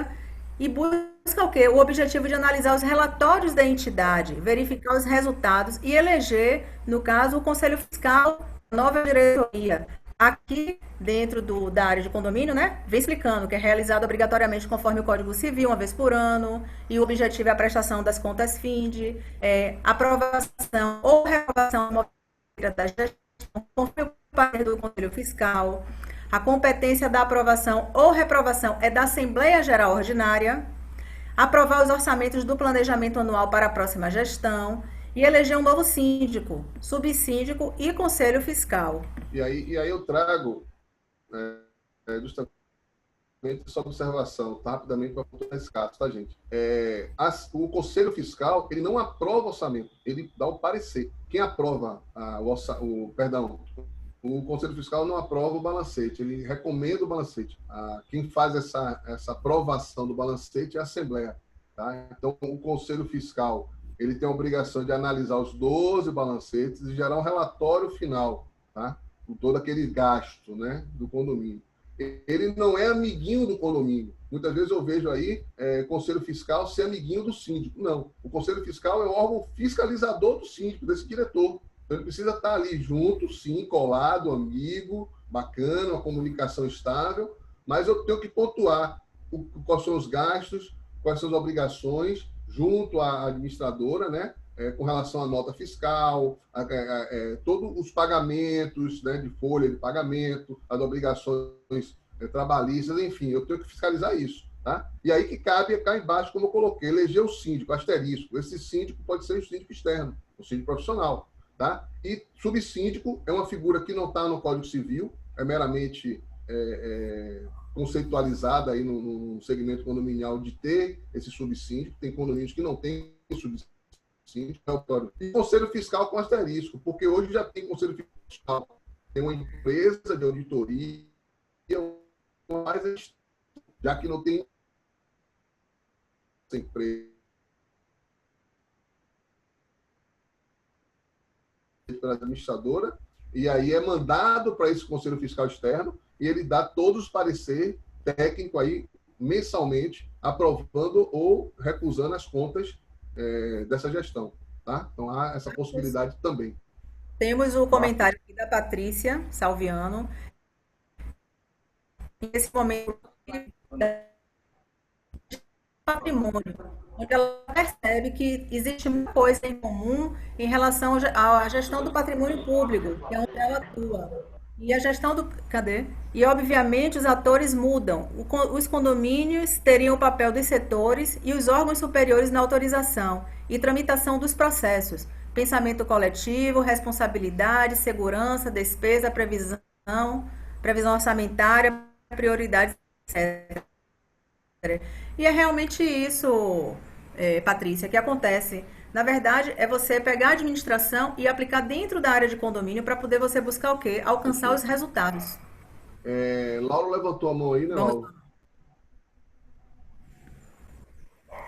e busca o quê? O objetivo de analisar os relatórios da entidade, verificar os resultados e eleger, no caso, o Conselho Fiscal, a nova diretoria. Aqui, dentro da área de condomínio, né, vem explicando que é realizado obrigatoriamente conforme o Código Civil, uma vez por ano, e o objetivo é a prestação das contas FIND, aprovação ou reprovação da gestão, conforme o parecer do Conselho Fiscal. A competência da aprovação ou reprovação é da Assembleia Geral Ordinária, aprovar os orçamentos do planejamento anual para a próxima gestão e eleger um novo síndico, subsíndico e conselho fiscal. E aí eu trago justamente essa observação, tá? Rapidamente, para pontuar esse caso, tá, gente? O conselho fiscal, ele não aprova o orçamento, ele dá o parecer. Quem aprova o Conselho Fiscal não aprova o balancete, ele recomenda o balancete. Quem faz essa aprovação do balancete é a Assembleia. Tá? Então, o Conselho Fiscal ele tem a obrigação de analisar os 12 balancetes e gerar um relatório final, tá? Com todo aquele gasto, né, do condomínio. Ele não é amiguinho do condomínio. Muitas vezes eu vejo aí Conselho Fiscal ser amiguinho do síndico. Não. O Conselho Fiscal é o órgão fiscalizador do síndico, desse diretor. Então, ele precisa estar ali junto, sim, colado, amigo, bacana, uma comunicação estável, mas eu tenho que pontuar quais são os gastos, quais são as obrigações, junto à administradora, né, com relação à nota fiscal, todos os pagamentos, né, de folha de pagamento, as obrigações trabalhistas, enfim, eu tenho que fiscalizar isso. Tá? E aí que cabe cá embaixo, como eu coloquei, eleger o síndico, asterisco. Esse síndico pode ser o síndico externo, o síndico profissional. Tá? E subsíndico é uma figura que não está no Código Civil, é meramente conceitualizada aí no segmento condominial de ter esse subsíndico. Tem condomínios que não tem subsíndico. E Conselho Fiscal com asterisco, porque hoje já tem Conselho Fiscal, tem uma empresa de auditoria, mas já que não tem essa empresa pela administradora, e aí é mandado para esse Conselho Fiscal Externo, e ele dá todos os pareceres técnicos aí, mensalmente, aprovando ou recusando as contas dessa gestão. Tá? Então, há essa possibilidade também. Temos o comentário aqui da Patrícia Salviano. Nesse momento, patrimônio onde ela percebe que existe muita coisa em comum em relação à gestão do patrimônio público, que é onde ela atua. E a gestão do. Cadê? E, obviamente, os atores mudam. Os condomínios teriam o papel dos setores e os órgãos superiores na autorização e tramitação dos processos. Pensamento coletivo, responsabilidade, segurança, despesa, previsão orçamentária, prioridades, etc. E é realmente isso, Patrícia, que acontece. Na verdade, é você pegar a administração e aplicar dentro da área de condomínio para poder você buscar o quê? Alcançar os resultados. Lauro levantou a mão aí, né, Lauro?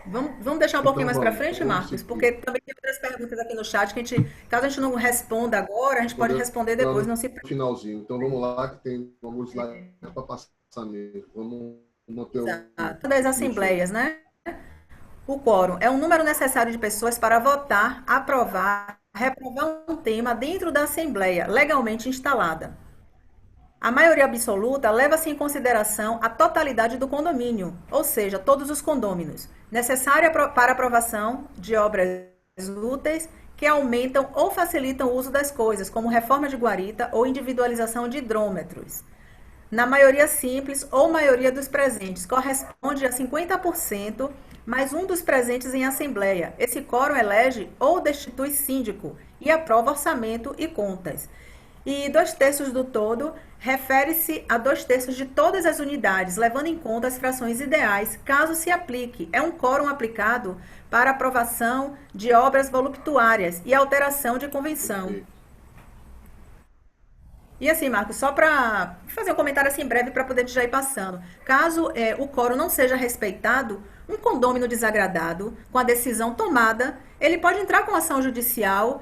Vamos deixar um pouquinho mais para frente, Marcos? Porque também tem outras perguntas aqui no chat que caso a gente não responda agora, a gente pode responder depois. Não se preocupe. Finalzinho. Então vamos lá, que tem alguns slides para passar mesmo. Vamos manter das assembleias, né? O quórum é o número necessário de pessoas para votar, aprovar, reprovar um tema dentro da assembleia legalmente instalada. A maioria absoluta leva-se em consideração a totalidade do condomínio, ou seja, todos os condôminos, necessária para aprovação de obras úteis que aumentam ou facilitam o uso das coisas, como reforma de guarita ou individualização de hidrômetros. Na maioria simples ou maioria dos presentes, corresponde a 50%, mais um dos presentes em assembleia. Esse quórum elege ou destitui síndico e aprova orçamento e contas. E 2/3 do todo refere-se a 2/3 de todas as unidades, levando em conta as frações ideais, caso se aplique. É um quórum aplicado para aprovação de obras voluptuárias e alteração de convenção. E assim, Marcos, só para fazer um comentário assim breve para poder já ir passando. Caso o quórum não seja respeitado, um condômino desagradado, com a decisão tomada, ele pode entrar com ação judicial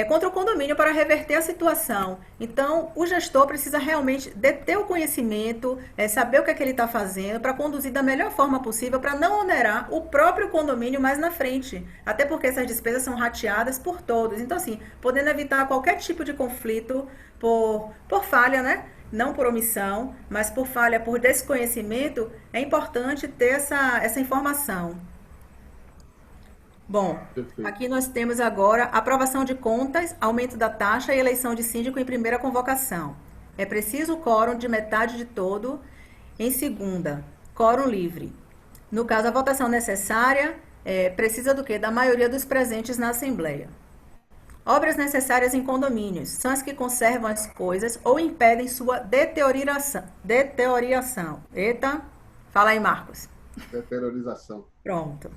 contra o condomínio para reverter a situação. Então, o gestor precisa realmente deter o conhecimento, saber o que é que ele está fazendo, para conduzir da melhor forma possível, para não onerar o próprio condomínio mais na frente. Até porque essas despesas são rateadas por todos. Então, assim, podendo evitar qualquer tipo de conflito por falha, né? Não por omissão, mas por falha, por desconhecimento, é importante ter essa informação. Bom, perfeito. Aqui nós temos agora aprovação de contas, aumento da taxa e eleição de síndico em primeira convocação. É preciso quórum de metade de todo em segunda, quórum livre. No caso, a votação necessária precisa do quê? Da maioria dos presentes na Assembleia. Obras necessárias em condomínios são as que conservam as coisas ou impedem sua deterioração. Eita, fala aí, Marcos. Deteriorização. Pronto.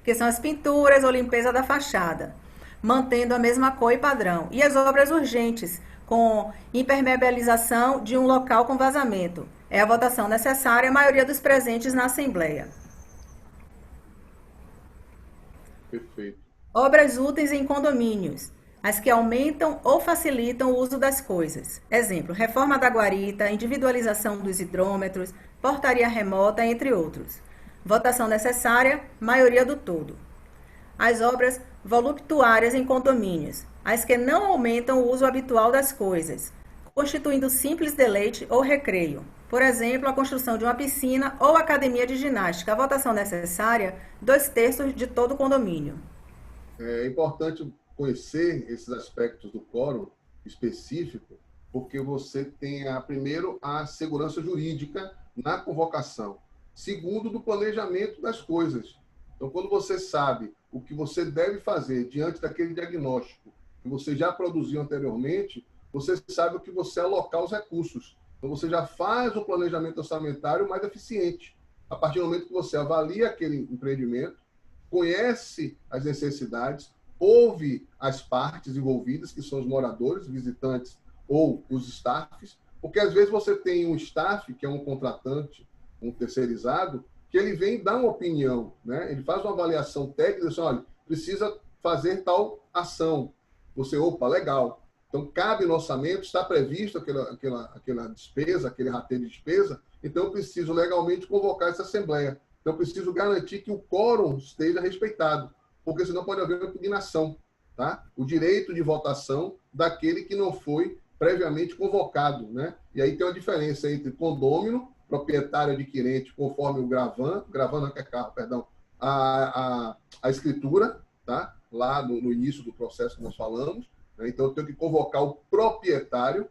Que são as pinturas ou limpeza da fachada, mantendo a mesma cor e padrão. E as obras urgentes, com impermeabilização de um local com vazamento. É a votação necessária, a maioria dos presentes na Assembleia. Perfeito. Obras úteis em condomínios, as que aumentam ou facilitam o uso das coisas. Exemplo, reforma da guarita, individualização dos hidrômetros, portaria remota, entre outros. Votação necessária, maioria do todo. As obras voluptuárias em condomínios, as que não aumentam o uso habitual das coisas, constituindo simples deleite ou recreio. Por exemplo, a construção de uma piscina ou academia de ginástica. A votação necessária, 2/3 de todo o condomínio. É importante conhecer esses aspectos do quórum específico, porque você tem, primeiro, a segurança jurídica na convocação. Segundo, do planejamento das coisas. Então, quando você sabe o que você deve fazer diante daquele diagnóstico que você já produziu anteriormente, você sabe o que você alocar os recursos. Então, você já faz um planejamento orçamentário mais eficiente. A partir do momento que você avalia aquele empreendimento, conhece as necessidades, ouve as partes envolvidas, que são os moradores, visitantes ou os staffs, porque às vezes você tem um staff, que é um contratante, um terceirizado, que ele vem dar uma opinião, né? Ele faz uma avaliação técnica e diz, olha, precisa fazer tal ação. Você, opa, legal. Então, cabe no orçamento, está previsto aquela despesa, aquele rateio de despesa, então eu preciso legalmente convocar essa assembleia. Então, eu preciso garantir que o quórum esteja respeitado, porque senão pode haver uma impugnação, tá? O direito de votação daquele que não foi previamente convocado, né? E aí tem uma diferença entre condômino, proprietário adquirente, conforme o Gravan não quer carro, perdão, a escritura, tá? Lá no início do processo que nós falamos, né? Então, eu tenho que convocar o proprietário,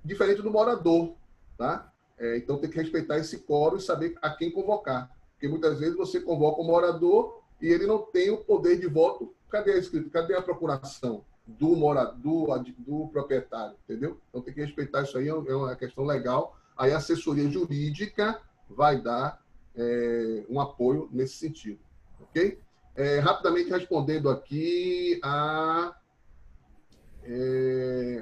diferente do morador, tá? Então, tem que respeitar esse quórum e saber a quem convocar. Porque muitas vezes você convoca o morador e ele não tem o poder de voto. Cadê a escritura? Cadê a procuração do morador, do proprietário? Entendeu? Então, tem que respeitar isso aí, é uma questão legal. Aí, a assessoria jurídica vai dar um apoio nesse sentido. Ok? Rapidamente respondendo aqui a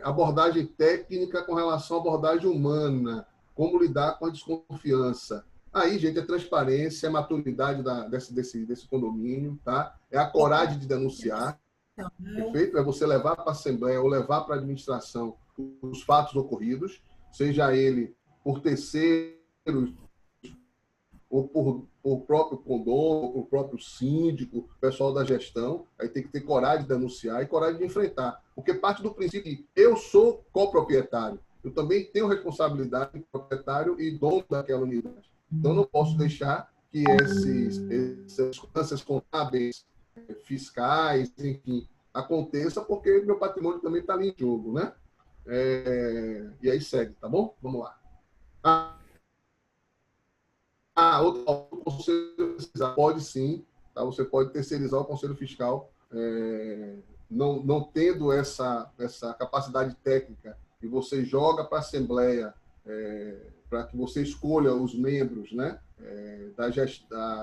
abordagem técnica com relação à abordagem humana, como lidar com a desconfiança. Aí, gente, é transparência, é maturidade desse condomínio, tá? É a coragem de denunciar, perfeito? É você levar para a Assembleia ou levar para a administração os fatos ocorridos, seja ele por terceiros ou por próprio condomínio, ou por próprio síndico, pessoal da gestão. Aí tem que ter coragem de denunciar e coragem de enfrentar. Porque parte do princípio de eu sou coproprietário. Eu também tenho responsabilidade de proprietário e dono daquela unidade. Então, não posso deixar que essas circunstâncias contábeis, fiscais, enfim, aconteça, porque meu patrimônio também está ali em jogo, né? E aí segue, tá bom? Vamos lá. Outro conselho pode sim, tá? Você pode terceirizar o conselho fiscal, não tendo essa capacidade técnica, e você joga para a Assembleia para que você escolha os membros, né,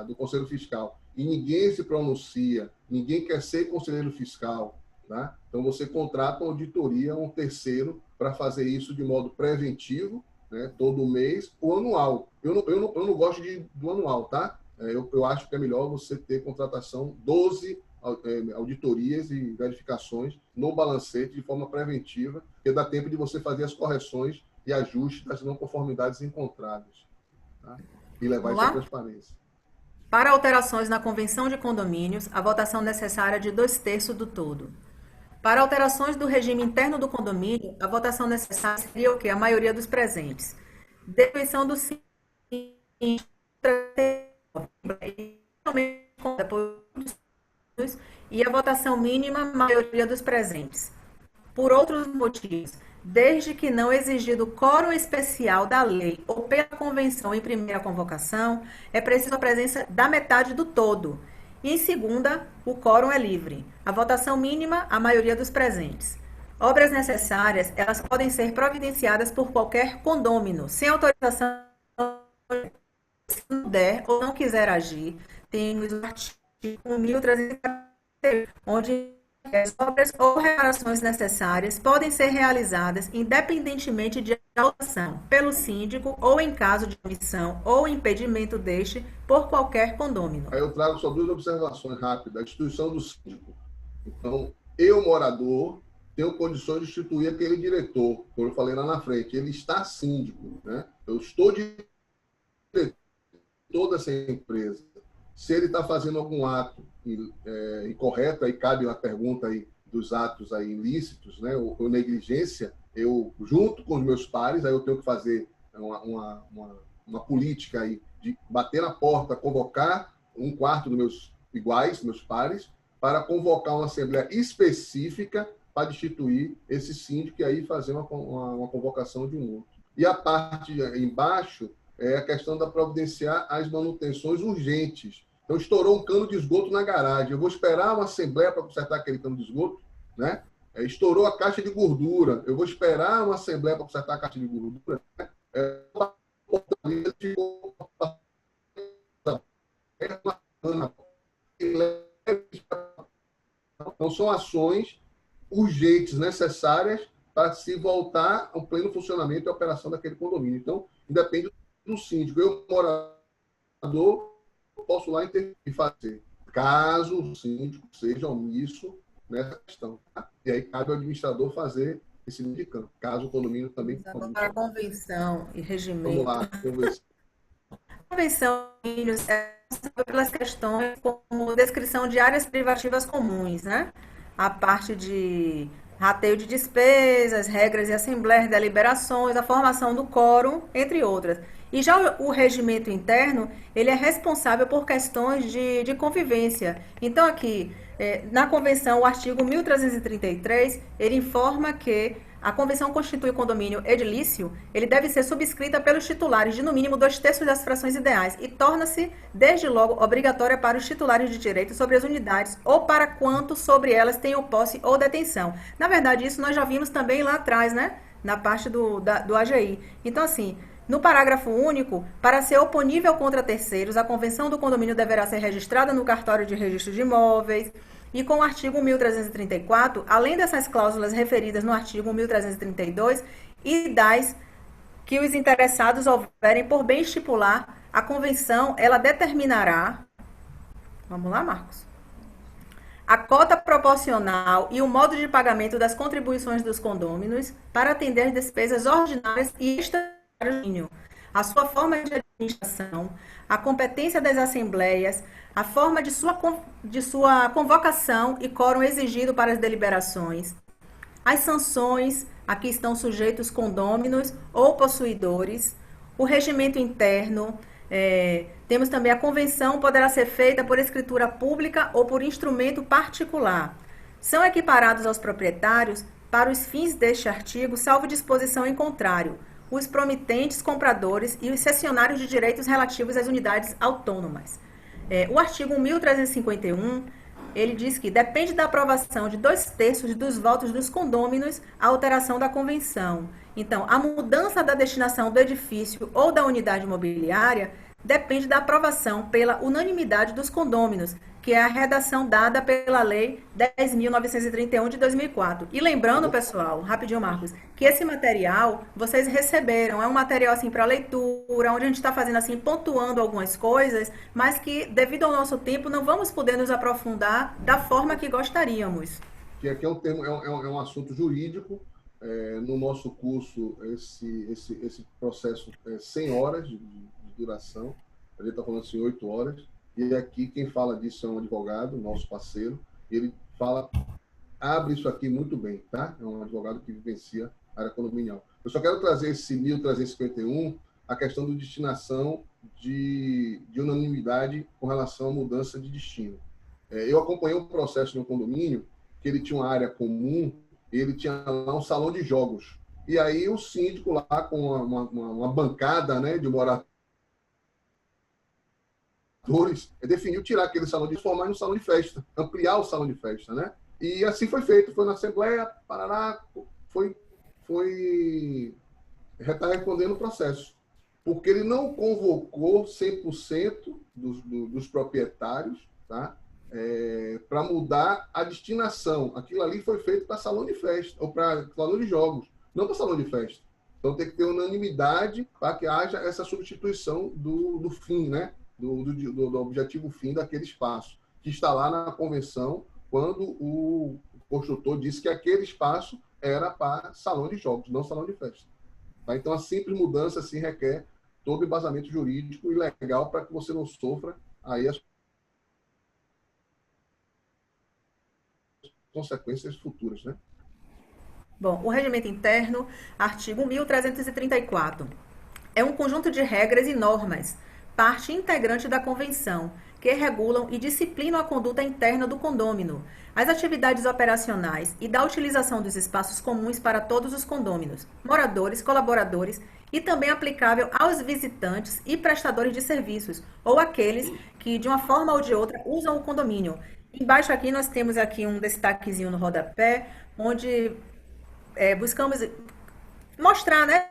do Conselho Fiscal, e ninguém se pronuncia, ninguém quer ser conselheiro fiscal, tá? Então você contrata uma auditoria, um terceiro, para fazer isso de modo preventivo, né, todo mês ou anual. Eu não gosto do anual, tá? Eu acho que é melhor você ter contratação 12 auditorias e verificações no balancete de forma preventiva, porque dá tempo de você fazer as correções e ajustes das não conformidades encontradas, tá? E levar isso à transparência. Para alterações na convenção de condomínios, a votação necessária é de 2/3 do todo. Para alterações do regime interno do condomínio, a votação necessária seria o quê? A maioria dos presentes. Depoição do síndico e a votação mínima, a maioria dos presentes. Por outros motivos, desde que não exigido quórum especial da lei ou pela convenção em primeira convocação, é preciso a presença da metade do todo. E em segunda, o quórum é livre. A votação mínima, a maioria dos presentes. Obras necessárias, elas podem ser providenciadas por qualquer condômino, sem autorização, se não der ou não quiser agir. Temos o artigo 1340, onde as obras ou reparações necessárias podem ser realizadas independentemente de autorização pelo síndico ou em caso de omissão ou impedimento deste por qualquer condômino. Aí eu trago só 2 observações rápidas. A instituição do síndico. Então, eu, morador, tenho condições de instituir aquele diretor, como eu falei lá na frente. Ele está síndico, né? Eu estou diretor dessa empresa. Se ele está fazendo algum ato incorreto, aí cabe a pergunta aí dos atos aí ilícitos, né, ou negligência, eu, junto com os meus pares, aí eu tenho que fazer uma política aí de bater na porta, convocar 1/4 dos meus iguais, meus pares, para convocar uma assembleia específica para destituir esse síndico e aí fazer uma convocação de um outro. E a parte embaixo é a questão da providenciar as manutenções urgentes. Então, estourou um cano de esgoto na garagem. Eu vou esperar uma assembleia para consertar aquele cano de esgoto, né? Estourou a caixa de gordura. Eu vou esperar uma assembleia para consertar a caixa de gordura, né? Então, são ações urgentes, necessárias para se voltar ao pleno funcionamento e operação daquele condomínio. Então, independe do síndico. Eu, morador, posso lá intervir e fazer, caso o síndico seja omisso nessa questão. Tá? E aí cabe ao administrador fazer esse meio de campo, caso o condomínio também... Para a convenção e regimento. Vamos lá, convenção. A convenção é pelas questões como descrição de áreas privativas comuns, né? A parte de rateio de despesas, regras e assembleias, deliberações, a formação do quórum, entre outras. E já o regimento interno, ele é responsável por questões de convivência. Então, aqui, na convenção, o artigo 1333, ele informa que a convenção constitui o condomínio edilício, ele deve ser subscrita pelos titulares de, no mínimo, 2/3 das frações ideais e torna-se, desde logo, obrigatória para os titulares de direito sobre as unidades ou para quantos sobre elas tenham posse ou detenção. Na verdade, isso nós já vimos também lá atrás, né? Na parte do AGI. Então, assim, no parágrafo único, para ser oponível contra terceiros, a convenção do condomínio deverá ser registrada no cartório de registro de imóveis. E com o artigo 1334, além dessas cláusulas referidas no artigo 1332 e das que os interessados houverem por bem estipular, a convenção, ela determinará, vamos lá, Marcos, a cota proporcional e o modo de pagamento das contribuições dos condôminos para atender despesas ordinárias e extraordinárias, a sua forma de administração, a competência das assembleias, a forma de sua convocação e quórum exigido para as deliberações, as sanções a que estão sujeitos condôminos ou possuidores, o regimento interno, temos também a convenção poderá ser feita por escritura pública ou por instrumento particular. São equiparados aos proprietários, para os fins deste artigo, salvo disposição em contrário, os promitentes, compradores e os cessionários de direitos relativos às unidades autônomas. O artigo 1351, ele diz que depende da aprovação de 2/3 dos votos dos condôminos a alteração da convenção. Então, a mudança da destinação do edifício ou da unidade imobiliária depende da aprovação pela unanimidade dos condôminos, que é a redação dada pela Lei 10.931 de 2004. E lembrando, pessoal, rapidinho, Marcos, que esse material vocês receberam, é um material assim para leitura, onde a gente está fazendo assim, pontuando algumas coisas, mas que devido ao nosso tempo não vamos poder nos aprofundar da forma que gostaríamos. Que aqui é um termo, é um assunto jurídico. No nosso curso, esse processo é 100 horas de duração, a gente está falando assim 8 horas. E aqui quem fala disso é um advogado, nosso parceiro, e ele abre isso aqui muito bem, tá? É um advogado que vivencia a área condominial. Eu só quero trazer esse 1351, a questão da destinação de unanimidade com relação à mudança de destino. Eu acompanhei um processo no condomínio, que ele tinha uma área comum, e ele tinha lá um salão de jogos. E aí o síndico lá, com uma bancada, né, de moradores, definiu tirar aquele salão de formar em um salão de festa, ampliar o salão de festa, né? E assim foi feito, foi na Assembleia, Paraná, está respondendo o processo, porque ele não convocou 100% dos proprietários, tá? Para mudar a destinação. Aquilo ali foi feito para salão de festa, ou para salão de jogos, não para salão de festa. Então tem que ter unanimidade para que haja essa substituição do fim, né? Do objetivo fim daquele espaço, que está lá na convenção, quando o construtor disse que aquele espaço era para salão de jogos, não salão de festa. Tá? Então, a simples mudança assim, requer todo o embasamento jurídico e legal para que você não sofra aí as consequências futuras, né? Bom, o regimento interno, artigo 1334, é um conjunto de regras e normas, parte integrante da convenção, que regulam e disciplinam a conduta interna do condômino, as atividades operacionais e da utilização dos espaços comuns para todos os condôminos, moradores, colaboradores e também aplicável aos visitantes e prestadores de serviços, ou aqueles que, de uma forma ou de outra, usam o condomínio. Embaixo aqui nós temos aqui um destaquezinho no rodapé, onde buscamos mostrar, né,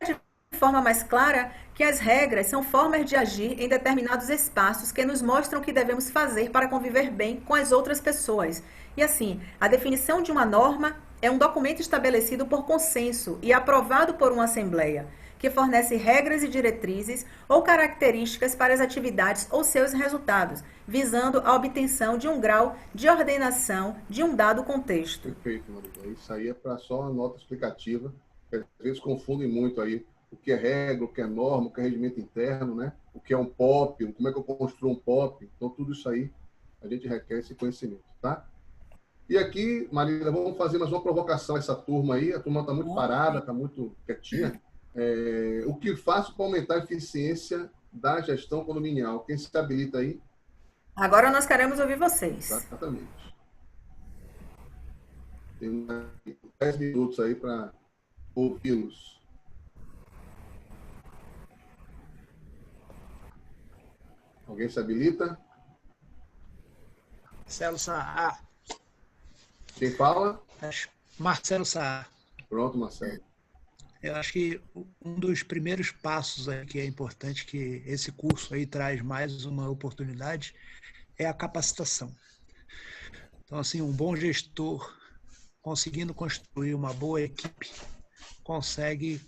de forma mais clara que as regras são formas de agir em determinados espaços que nos mostram o que devemos fazer para conviver bem com as outras pessoas. E assim, a definição de uma norma é um documento estabelecido por consenso e aprovado por uma assembleia, que fornece regras e diretrizes ou características para as atividades ou seus resultados, visando a obtenção de um grau de ordenação de um dado contexto. Perfeito, Maria. Isso aí é para só uma nota explicativa, que às vezes confundem muito aí o que é regra, o que é norma, o que é regimento interno, né? O que é um POP, como é que eu construo um POP. Então, tudo isso aí, a gente requer esse conhecimento, tá? E aqui, Marília, vamos fazer mais uma provocação a essa turma aí. A turma está muito parada, está muito quietinha. O que faço para aumentar a eficiência da gestão condominial? Quem se habilita aí? Agora nós queremos ouvir vocês. Exatamente. Tem 10 minutos aí para ouvi-los. Alguém se habilita? Marcelo Saá. Quem fala? Marcelo Saá. Pronto, Marcelo. Eu acho que um dos primeiros passos aí que é importante, que esse curso aí traz mais uma oportunidade, é a capacitação. Então, assim, um bom gestor, conseguindo construir uma boa equipe, consegue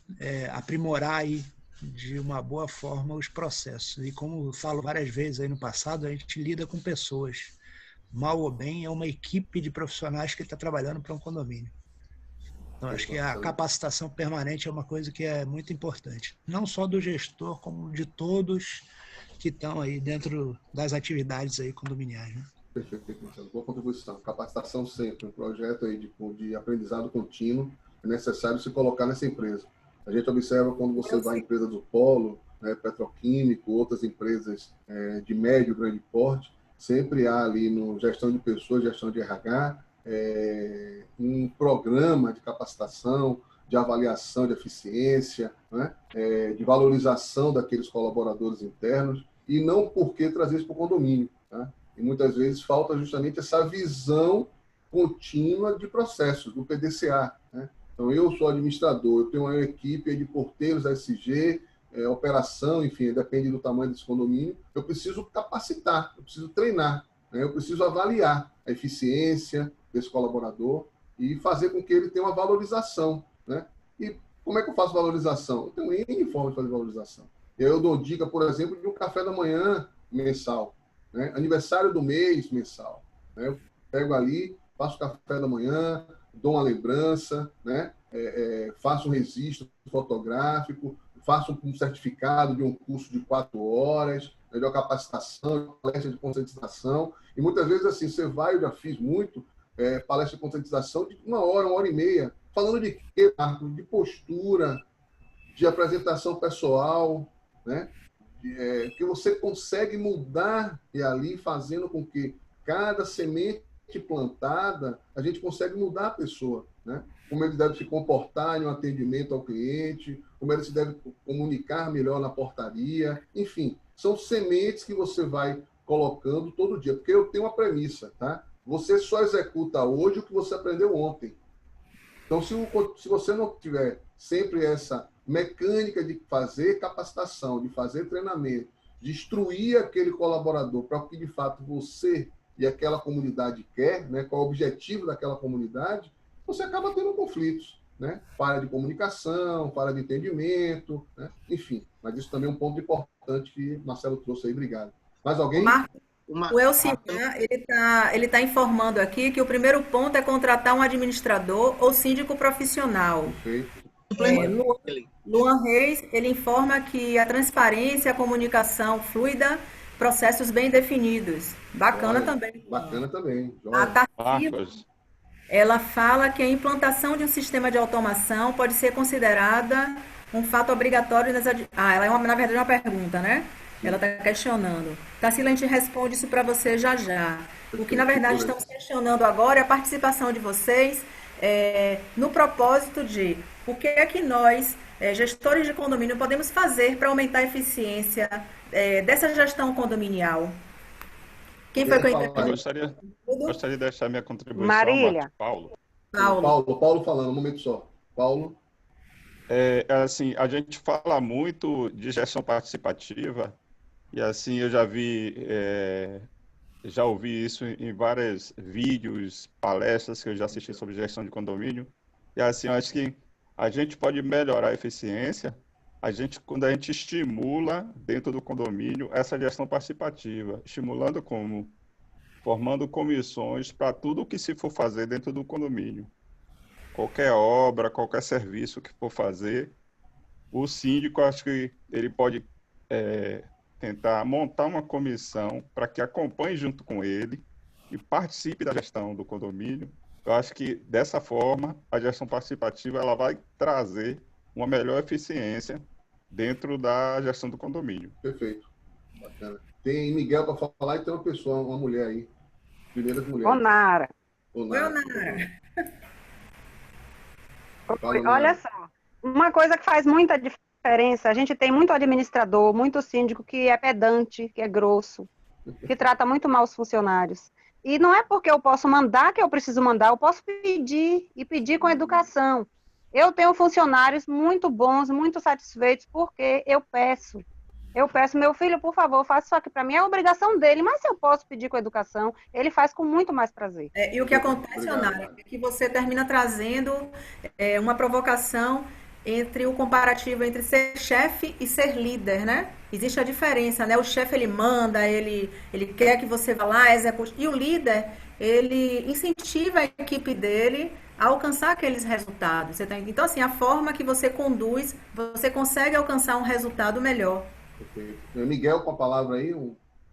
aprimorar aí de uma boa forma os processos. E como eu falo várias vezes aí no passado, a gente lida com pessoas. Mal ou bem, é uma equipe de profissionais que está trabalhando para um condomínio. Então, acho que a capacitação permanente é uma coisa que é muito importante. Não só do gestor, como de todos que estão aí dentro das atividades aí condominiais. Né? Perfeito, Marcelo. Boa contribuição. Capacitação sempre. Um projeto aí de aprendizado contínuo é necessário se colocar nessa empresa. A gente observa quando você vai em empresa do polo, né, petroquímico, outras empresas de médio, grande porte, sempre há ali no gestão de pessoas, gestão de RH, um programa de capacitação, de avaliação de eficiência, né, de valorização daqueles colaboradores internos, e não por que trazer isso para o condomínio. Tá? E muitas vezes falta justamente essa visão contínua de processos, do PDCA. Né? Então, eu sou administrador, eu tenho uma equipe de porteiros SG, operação, enfim, depende do tamanho desse condomínio, eu preciso capacitar, eu preciso treinar, né? Eu preciso avaliar a eficiência desse colaborador e fazer com que ele tenha uma valorização. Né? E como é que eu faço valorização? Eu tenho N formas de fazer valorização. Eu dou dica, por exemplo, de um café da manhã mensal, né? Aniversário do mês mensal. Né? Eu pego ali, faço café da manhã, dou uma lembrança, né? Faço um registro fotográfico, faço um certificado de um curso de 4 horas, né, de uma capacitação, de palestra de conscientização. E muitas vezes, assim, você vai, eu já fiz muito, palestra de conscientização de 1 hora e meia, falando de quê, Marco? De postura, de apresentação pessoal, né? Que você consegue mudar e ali fazendo com que cada semente plantada, a gente consegue mudar a pessoa, né? Como ele deve se comportar em um atendimento ao cliente, como ele se deve comunicar melhor na portaria, enfim, são sementes que você vai colocando todo dia, porque eu tenho uma premissa, tá? Você só executa hoje o que você aprendeu ontem. Então, se você não tiver sempre essa mecânica de fazer capacitação, de fazer treinamento, de instruir aquele colaborador para o que de fato você e aquela comunidade quer, né, qual é o objetivo daquela comunidade, você acaba tendo conflitos, né? Falha de comunicação, falha de entendimento, né? Enfim, mas isso também é um ponto importante que Marcelo trouxe aí, obrigado. Mais alguém? O Elcimar, ele tá informando aqui que o primeiro ponto é contratar um administrador ou síndico profissional. Perfeito. Luan Reis, ele informa que a transparência, a comunicação fluida, processos bem definidos. Bacana também. Bacana também. A Tarsila, ela fala que a implantação de um sistema de automação pode ser considerada um fato obrigatório nas... ela é, na verdade, uma pergunta, né? Ela está questionando. Tarsila, a gente responde isso para você já já. O que, na verdade, estamos questionando agora é a participação de vocês no propósito de o que é que nós, gestores de condomínio, podemos fazer para aumentar a eficiência dessa gestão condominial. Quem foi que eu gostaria de deixar minha contribuição, Marília. Paulo. Paulo falando, um momento só. Paulo. Assim, a gente fala muito de gestão participativa e assim eu já ouvi isso em vários vídeos, palestras que eu já assisti sobre gestão de condomínio. E assim, eu acho que a gente pode melhorar a eficiência quando a gente estimula dentro do condomínio essa gestão participativa, estimulando como? Formando comissões para tudo o que se for fazer dentro do condomínio. Qualquer obra, qualquer serviço que for fazer, o síndico, acho que ele pode tentar montar uma comissão para que acompanhe junto com ele e participe da gestão do condomínio. Eu acho que, dessa forma, a gestão participativa ela vai trazer uma melhor eficiência dentro da gestão do condomínio. Perfeito. Bacana. Tem Miguel para falar e tem uma pessoa, uma mulher aí. Primeiras mulheres. Onara. Onara. Olha só, uma coisa que faz muita diferença, a gente tem muito administrador, muito síndico que é pedante, que é grosso, que trata muito mal os funcionários. E não é porque eu posso mandar que eu preciso mandar, eu posso pedir, e pedir com educação. Eu tenho funcionários muito bons, muito satisfeitos, porque eu peço. Eu peço, meu filho, por favor, faça isso aqui para mim, é obrigação dele, mas se eu posso pedir com educação, ele faz com muito mais prazer. E o que acontece, Onara, é que você termina trazendo uma provocação entre o comparativo entre ser chefe e ser líder, né? Existe a diferença, né? O chefe, ele manda, ele quer que você vá lá, execute. E o líder, ele incentiva a equipe dele a alcançar aqueles resultados. Você tá... Então, assim, a forma que você conduz, você consegue alcançar um resultado melhor. Perfeito. Miguel, com a palavra aí,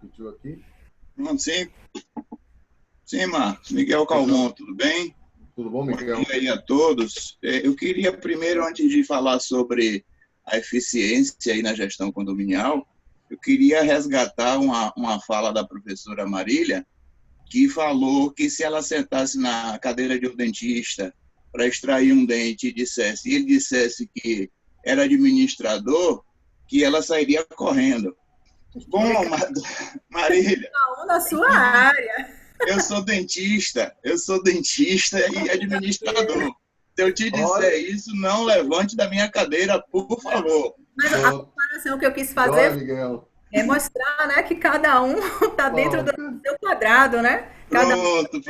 pediu aqui. Sim. Sim, Marcos. Miguel Calmon, tudo bem? Tudo bom, Miguel? Bom dia aí a todos. Eu queria primeiro, antes de falar sobre a eficiência aí na gestão condominial, eu queria resgatar uma fala da professora Marília, que falou que se ela sentasse na cadeira de um dentista para extrair um dente e ele dissesse que era administrador, que ela sairia correndo. Bom, Marília... Na sua área. Eu sou dentista e administrador. Se eu te disser isso, não levante da minha cadeira, por favor. Mas a comparação que eu quis fazer é mostrar, né, que cada um está dentro do seu quadrado, né? Pronto.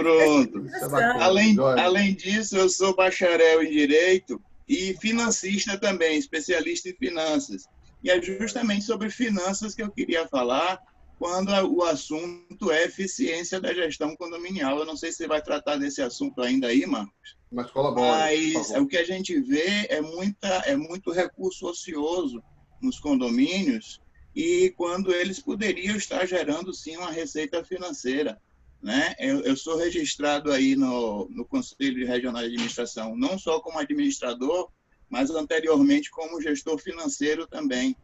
Além disso, eu sou bacharel em Direito e financista também, especialista em finanças. E é justamente sobre finanças que eu queria falar quando o assunto é eficiência da gestão condominial. Eu não sei se você vai tratar desse assunto ainda aí, Marcos. Mas colabora. Mas o que a gente vê é muito recurso ocioso nos condomínios e quando eles poderiam estar gerando, sim, uma receita financeira, né? Eu sou registrado aí no Conselho Regional de Administração, não só como administrador, mas anteriormente como gestor financeiro também.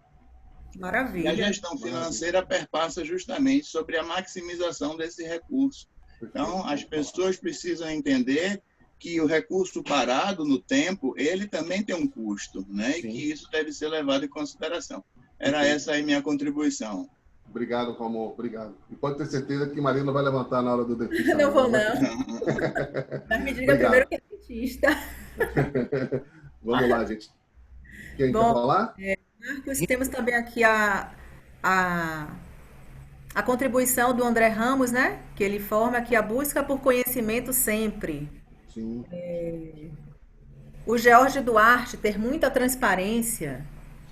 Maravilha. E a gestão financeira perpassa justamente sobre a maximização desse recurso. Então, as pessoas precisam entender que o recurso parado no tempo, ele também tem um custo, né? E que isso deve ser levado em consideração. Era essa aí minha contribuição. Obrigado, Calmon, obrigado. E pode ter certeza que Maria não vai levantar na hora do dentista. Não vou, não. Mas me diga primeiro que é dentista. Vamos lá, gente. Quem quer falar? Marcos, temos também aqui a contribuição do André Ramos, né? Que ele informa que a busca por conhecimento sempre. Sim. O George Duarte, ter muita transparência.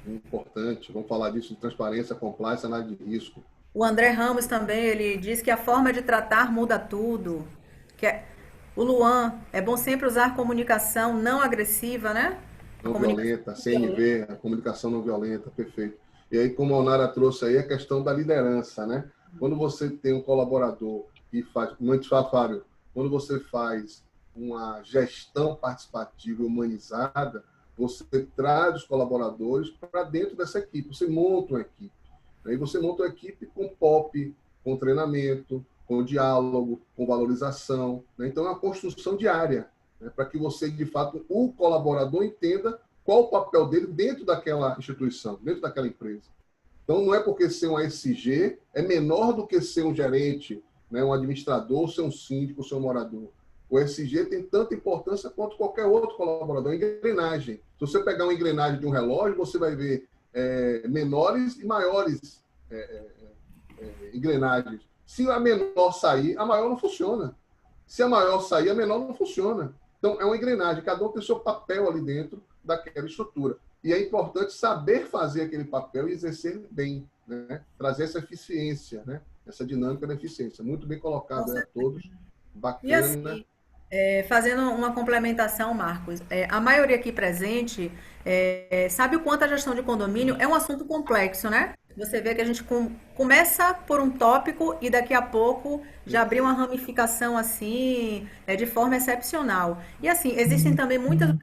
Importante. Vamos falar disso de transparência, compliance, análise de risco. O André Ramos também, ele diz que a forma de tratar muda tudo. O Luan, é bom sempre usar comunicação não agressiva, né? Não violenta, CNV, a comunicação não violenta, perfeito. E aí, como a Onara trouxe aí, a questão da liderança, né? Quando você tem um colaborador que faz, como a gente fala, Fábio, quando você faz uma gestão participativa e humanizada, você traz os colaboradores para dentro dessa equipe, você monta uma equipe. Aí você monta uma equipe com POP, com treinamento, com diálogo, com valorização, né? Então, é uma construção diária, né? Para que você, de fato, o colaborador entenda qual o papel dele dentro daquela instituição, dentro daquela empresa. Então, não é porque ser um ASG é menor do que ser um gerente, né? Um administrador, ser um síndico, ser um morador. O ESG tem tanta importância quanto qualquer outro colaborador. Engrenagem. Se você pegar uma engrenagem de um relógio, você vai ver menores e maiores engrenagens. Se a menor sair, a maior não funciona. Se a maior sair, a menor não funciona. Então, é uma engrenagem. Cada um tem seu papel ali dentro daquela estrutura. E é importante saber fazer aquele papel e exercer bem, né? Trazer essa eficiência, né? Essa dinâmica da eficiência. Muito bem colocado a todos. Bacana. E assim, Fazendo uma complementação, Marcos, a maioria aqui presente sabe o quanto a gestão de condomínio é um assunto complexo, né? Você vê que a gente começa por um tópico e daqui a pouco já abriu uma ramificação assim, de forma excepcional. E assim, existem também muitas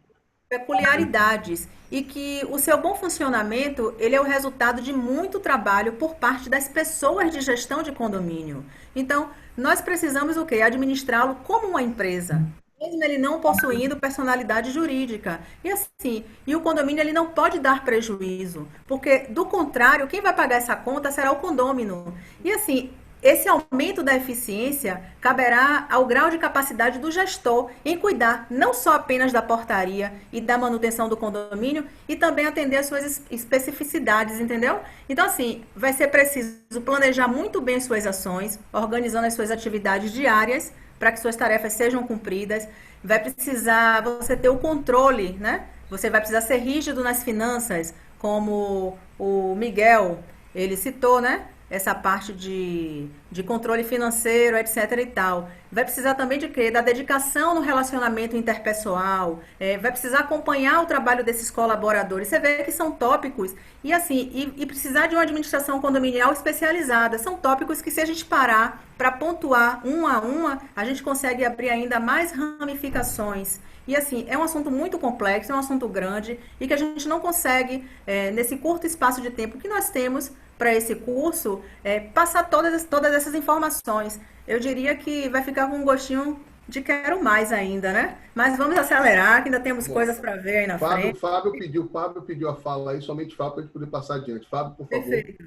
peculiaridades e que o seu bom funcionamento, ele é o resultado de muito trabalho por parte das pessoas de gestão de condomínio. Então, nós precisamos o quê? Administrá-lo como uma empresa, mesmo ele não possuindo personalidade jurídica. E assim, e o condomínio ele não pode dar prejuízo, porque do contrário, quem vai pagar essa conta será o condômino. E assim, esse aumento da eficiência caberá ao grau de capacidade do gestor em cuidar não só apenas da portaria e da manutenção do condomínio, e também atender às suas especificidades, entendeu? Então, assim, vai ser preciso planejar muito bem suas ações, organizando as suas atividades diárias para que suas tarefas sejam cumpridas. Vai precisar você ter o controle, né? Você vai precisar ser rígido nas finanças, como o Miguel, ele citou, né? Essa parte de controle financeiro, etc e tal. Vai precisar também de quê? Da dedicação no relacionamento interpessoal, vai precisar acompanhar o trabalho desses colaboradores. Você vê que são tópicos, e assim, e precisar de uma administração condominial especializada. São tópicos que, se a gente parar para pontuar uma a uma, a gente consegue abrir ainda mais ramificações. E assim, é um assunto muito complexo, é um assunto grande, e que a gente não consegue, nesse curto espaço de tempo que nós temos para esse curso, passar todas essas informações. Eu diria que vai ficar com um gostinho de quero mais ainda, né? Mas vamos acelerar, que ainda temos coisas para ver aí na frente. Fábio pediu a fala aí, somente Fábio, para a gente poder passar adiante. Fábio, por favor. Perfeito.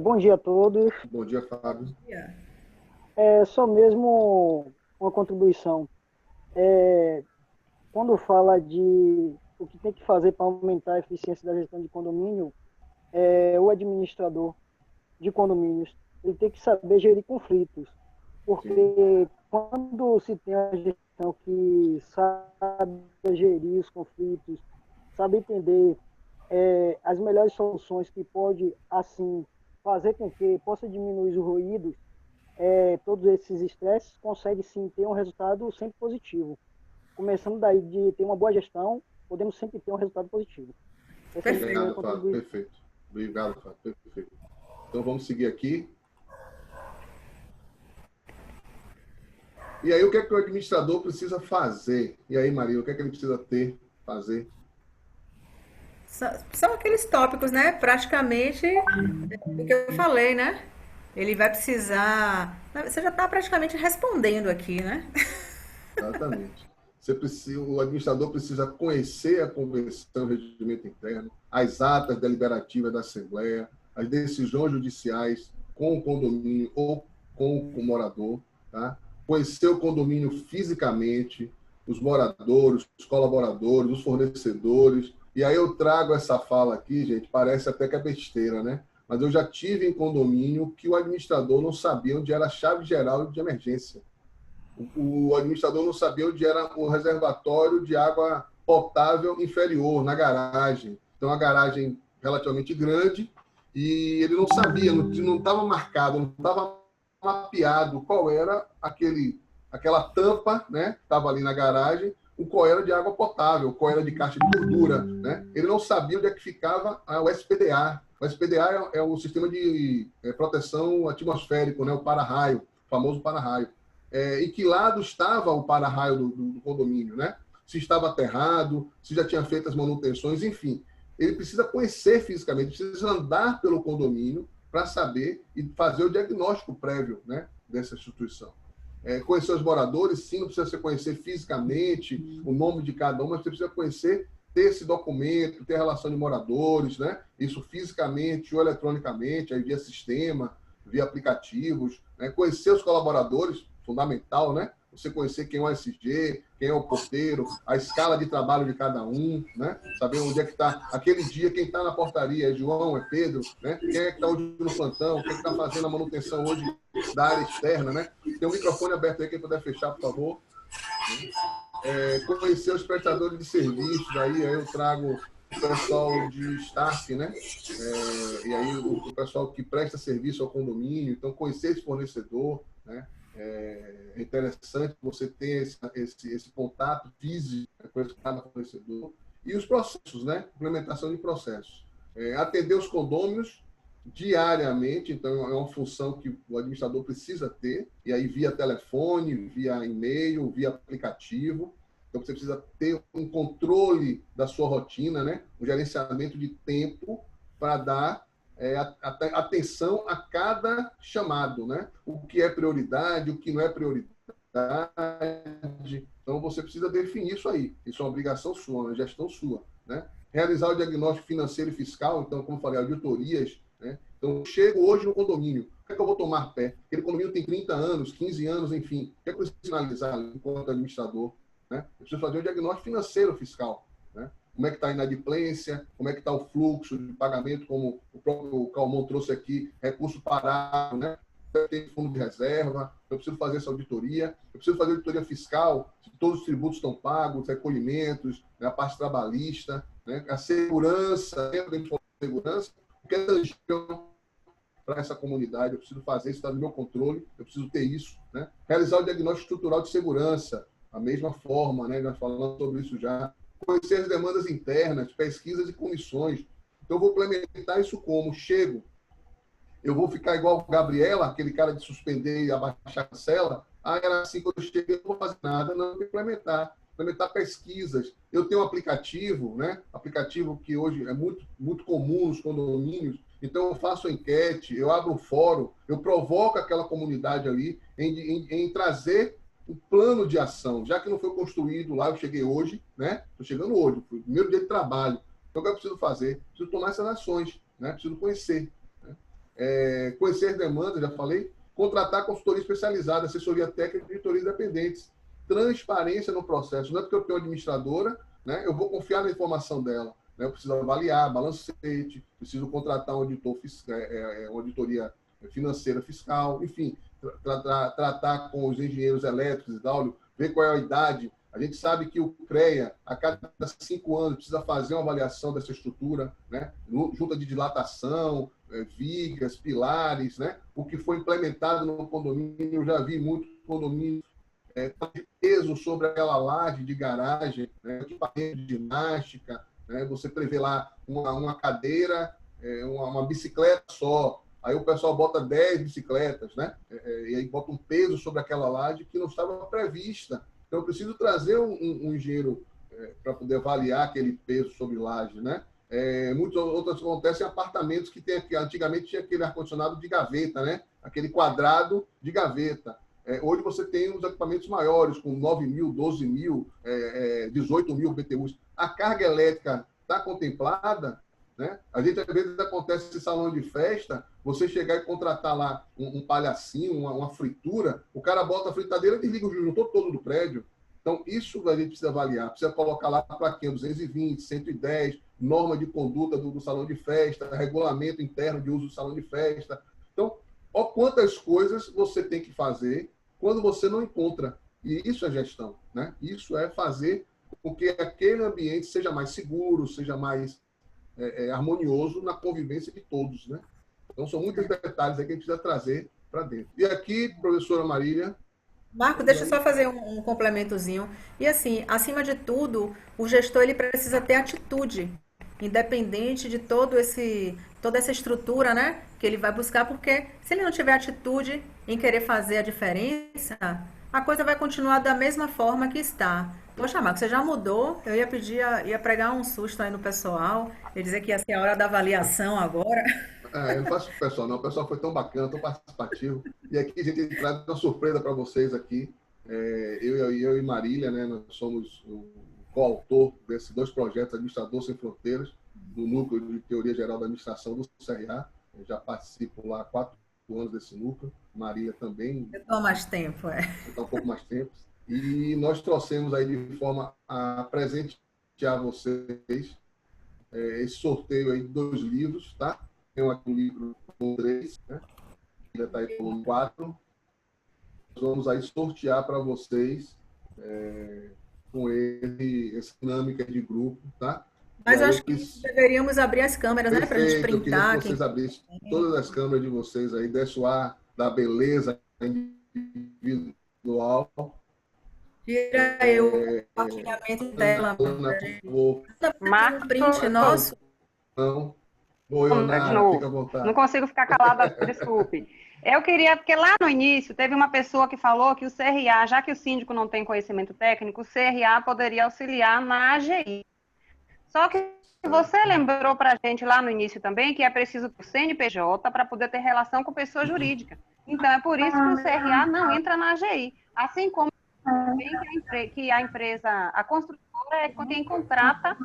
Bom dia a todos. Bom dia, Fábio. Bom dia. Só mesmo uma contribuição. Quando fala de o que tem que fazer para aumentar a eficiência da gestão de condomínio, o administrador de condomínios ele tem que saber gerir conflitos, porque quando se tem a gestão que sabe gerir os conflitos, sabe entender as melhores soluções que pode, assim, fazer com que possa diminuir os ruídos, todos esses estresses, consegue sim ter um resultado sempre positivo. Começando daí de ter uma boa gestão, podemos sempre ter um resultado positivo. Obrigado, Fábio. Perfeito. Obrigado, Fábio. Perfeito. Então vamos seguir aqui. E aí, o que é que o administrador precisa fazer? E aí, Maria, o que é que ele precisa fazer? São aqueles tópicos, né? Praticamente do que eu falei, né? Ele vai precisar. Você já está praticamente respondendo aqui, né? Exatamente. O administrador precisa conhecer a convenção, o regimento interno, as atas deliberativas da Assembleia, as decisões judiciais com o condomínio ou com o morador, tá? Conhecer o condomínio fisicamente, os moradores, os colaboradores, os fornecedores. E aí eu trago essa fala aqui, gente, parece até que é besteira, né? Mas eu já tive em condomínio que o administrador não sabia onde era a chave geral de emergência. O administrador não sabia onde era o reservatório de água potável inferior, na garagem. Então, a garagem relativamente grande, e ele não sabia, não estava marcado, não estava mapeado qual era aquela tampa, né? Estava ali na garagem, qual era de água potável, qual era de caixa de gordura, né? Ele não sabia onde é que ficava o SPDA. O SPDA é o sistema de proteção atmosférico, né? O para-raio, o famoso para-raio. Em que lado estava o para-raio do condomínio, né? Se estava aterrado, se já tinha feito as manutenções, enfim. Ele precisa conhecer fisicamente, precisa andar pelo condomínio para saber e fazer o diagnóstico prévio, né, dessa instituição. Conhecer os moradores, sim, não precisa se conhecer fisicamente o nome de cada um, mas você precisa conhecer, ter esse documento, ter a relação de moradores, né? Isso fisicamente ou eletronicamente, aí via sistema, via aplicativos, né? Conhecer os colaboradores, fundamental, né? Você conhecer quem é o SG, quem é o porteiro, a escala de trabalho de cada um, né? Saber onde é que está aquele dia, quem está na portaria, é João, é Pedro, né? Quem é que está hoje no plantão, quem é que está fazendo a manutenção hoje da área externa, né? Tem um microfone aberto aí, quem puder fechar, por favor. Conhecer os prestadores de serviços, aí eu trago o pessoal de staff, né? E aí o pessoal que presta serviço ao condomínio, então conhecer esse fornecedor, né? É interessante você ter esse contato físico com cada fornecedor. E os processos, né? Implementação de processos. Atender os condôminos diariamente, então é uma função que o administrador precisa ter, e aí via telefone, via e-mail, via aplicativo. Então você precisa ter um controle da sua rotina, né? Um gerenciamento de tempo para dar atenção a cada chamado, né? O que é prioridade, o que não é prioridade. Então, você precisa definir isso aí. Isso é uma obrigação sua, uma gestão sua, né? Realizar o diagnóstico financeiro e fiscal, então, como eu falei, auditorias, né? Então, eu chego hoje no condomínio, o que é que eu vou tomar pé? Aquele condomínio tem 30 anos, 15 anos, enfim. O que é que eu preciso analisar enquanto administrador, né? Eu preciso fazer o diagnóstico financeiro fiscal, né? Como é que está a inadimplência, como é que está o fluxo de pagamento, como o próprio Calmon trouxe aqui, recurso parado, né? Tem fundo de reserva, eu preciso fazer essa auditoria, eu preciso fazer auditoria fiscal, se todos os tributos estão pagos, recolhimentos, né, a parte trabalhista, né, a segurança, lembra de segurança, o que é tangível para essa comunidade, eu preciso fazer, isso está no meu controle, eu preciso ter isso, né? Realizar o diagnóstico estrutural de segurança, a mesma forma, né, nós falamos sobre isso já, conhecer as demandas internas, pesquisas e comissões. Então, eu vou implementar isso como? Chego, eu vou ficar igual o Gabriela, aquele cara de suspender e abaixar a cancela. Era assim, quando eu cheguei, eu não vou fazer nada, não, eu vou implementar pesquisas. Eu tenho um aplicativo, né? Aplicativo que hoje é muito, muito comum nos condomínios. Então, eu faço enquete, eu abro um fórum, eu provoco aquela comunidade ali em trazer um plano de ação, já que não foi construído lá, eu cheguei hoje, né? Estou chegando hoje, foi o primeiro dia de trabalho. Então, o que eu preciso fazer? Preciso tomar essas ações, né? Preciso conhecer. Conhecer as demandas, já falei, contratar consultoria especializada, assessoria técnica e auditoria independentes, transparência no processo. Não é porque eu tenho administradora, né, eu vou confiar na informação dela, né, eu preciso avaliar, balancete, preciso contratar um auditor, uma auditoria financeira fiscal, enfim, tratar com os engenheiros elétricos, hidráulicos, ver qual é a idade. A gente sabe que o CREA, a cada 5 anos, precisa fazer uma avaliação dessa estrutura, né? Junta de dilatação, vigas, pilares, né? O que foi implementado no condomínio, eu já vi muito condomínio de peso sobre aquela laje de garagem, né? Equipamento de ginástica, né? Você prevê lá uma cadeira, uma bicicleta só, aí o pessoal bota 10 bicicletas, né? E aí bota um peso sobre aquela laje que não estava prevista. Então, eu preciso trazer um engenheiro para poder avaliar aquele peso sobre laje, né? Muitas outras acontecem em apartamentos que antigamente tinha aquele ar-condicionado de gaveta, né? Aquele quadrado de gaveta. Hoje você tem os equipamentos maiores, com 9 mil, 12 mil, 18 mil BTUs. A carga elétrica está contemplada, né? A gente, às vezes, acontece esse salão de festa, você chegar e contratar lá um palhacinho, uma fritura, o cara bota a fritadeira e desliga o disjuntor todo do prédio. Então, isso a gente precisa avaliar, precisa colocar lá a plaquinha 220, 110, norma de conduta do salão de festa, regulamento interno de uso do salão de festa. Então, ó, quantas coisas você tem que fazer quando você não encontra. E isso é gestão, né? Isso é fazer com que aquele ambiente seja mais seguro, seja mais harmonioso na convivência de todos, né? Então, são muitos detalhes aí que a gente precisa trazer para dentro. E aqui, professora Marília... Marco, deixa eu só fazer um complementozinho. E assim, acima de tudo, o gestor ele precisa ter atitude, independente de toda essa estrutura, né, que ele vai buscar, porque se ele não tiver atitude em querer fazer a diferença, a coisa vai continuar da mesma forma que está. Poxa, Marco, você já mudou? Eu ia pregar um susto aí no pessoal, ia dizer que ia ser a hora da avaliação agora. Eu não faço com o pessoal, não. O pessoal foi tão bacana, tão participativo. E aqui a gente traz uma surpresa para vocês aqui. Eu e Marília, né, nós somos o coautor desses 2 projetos, Administrador Sem Fronteiras, do Núcleo de Teoria Geral da Administração do CRA. Eu já participo lá há 4 anos desse núcleo. Marília também. Eu estou há mais tempo, Você está um pouco mais tempo. E nós trouxemos aí de forma a presentear vocês esse sorteio aí de 2 livros, tá? Tem aqui um livro com 3, né? Ainda está aí com 4. Nós vamos aí sortear para vocês com essa dinâmica de grupo, tá? Mas eu acho que deveríamos abrir as câmeras, né? Para a gente printar. Eu queria que vocês abrissem todas as câmeras de vocês aí, desse o ar da beleza individual. Tira aí o compartilhamento dela. Marca um print nosso. Não. Oi, Nara, fica à vontade. Não consigo ficar calada, desculpe. Eu queria, porque lá no início teve uma pessoa que falou que o CRA, já que o síndico não tem conhecimento técnico, o CRA poderia auxiliar na AGI. Só que você lembrou para a gente lá no início também que é preciso o CNPJ para poder ter relação com pessoa jurídica. Então, é por isso que o CRA não entra na AGI. Assim como que a empresa, a construtora é quem contrata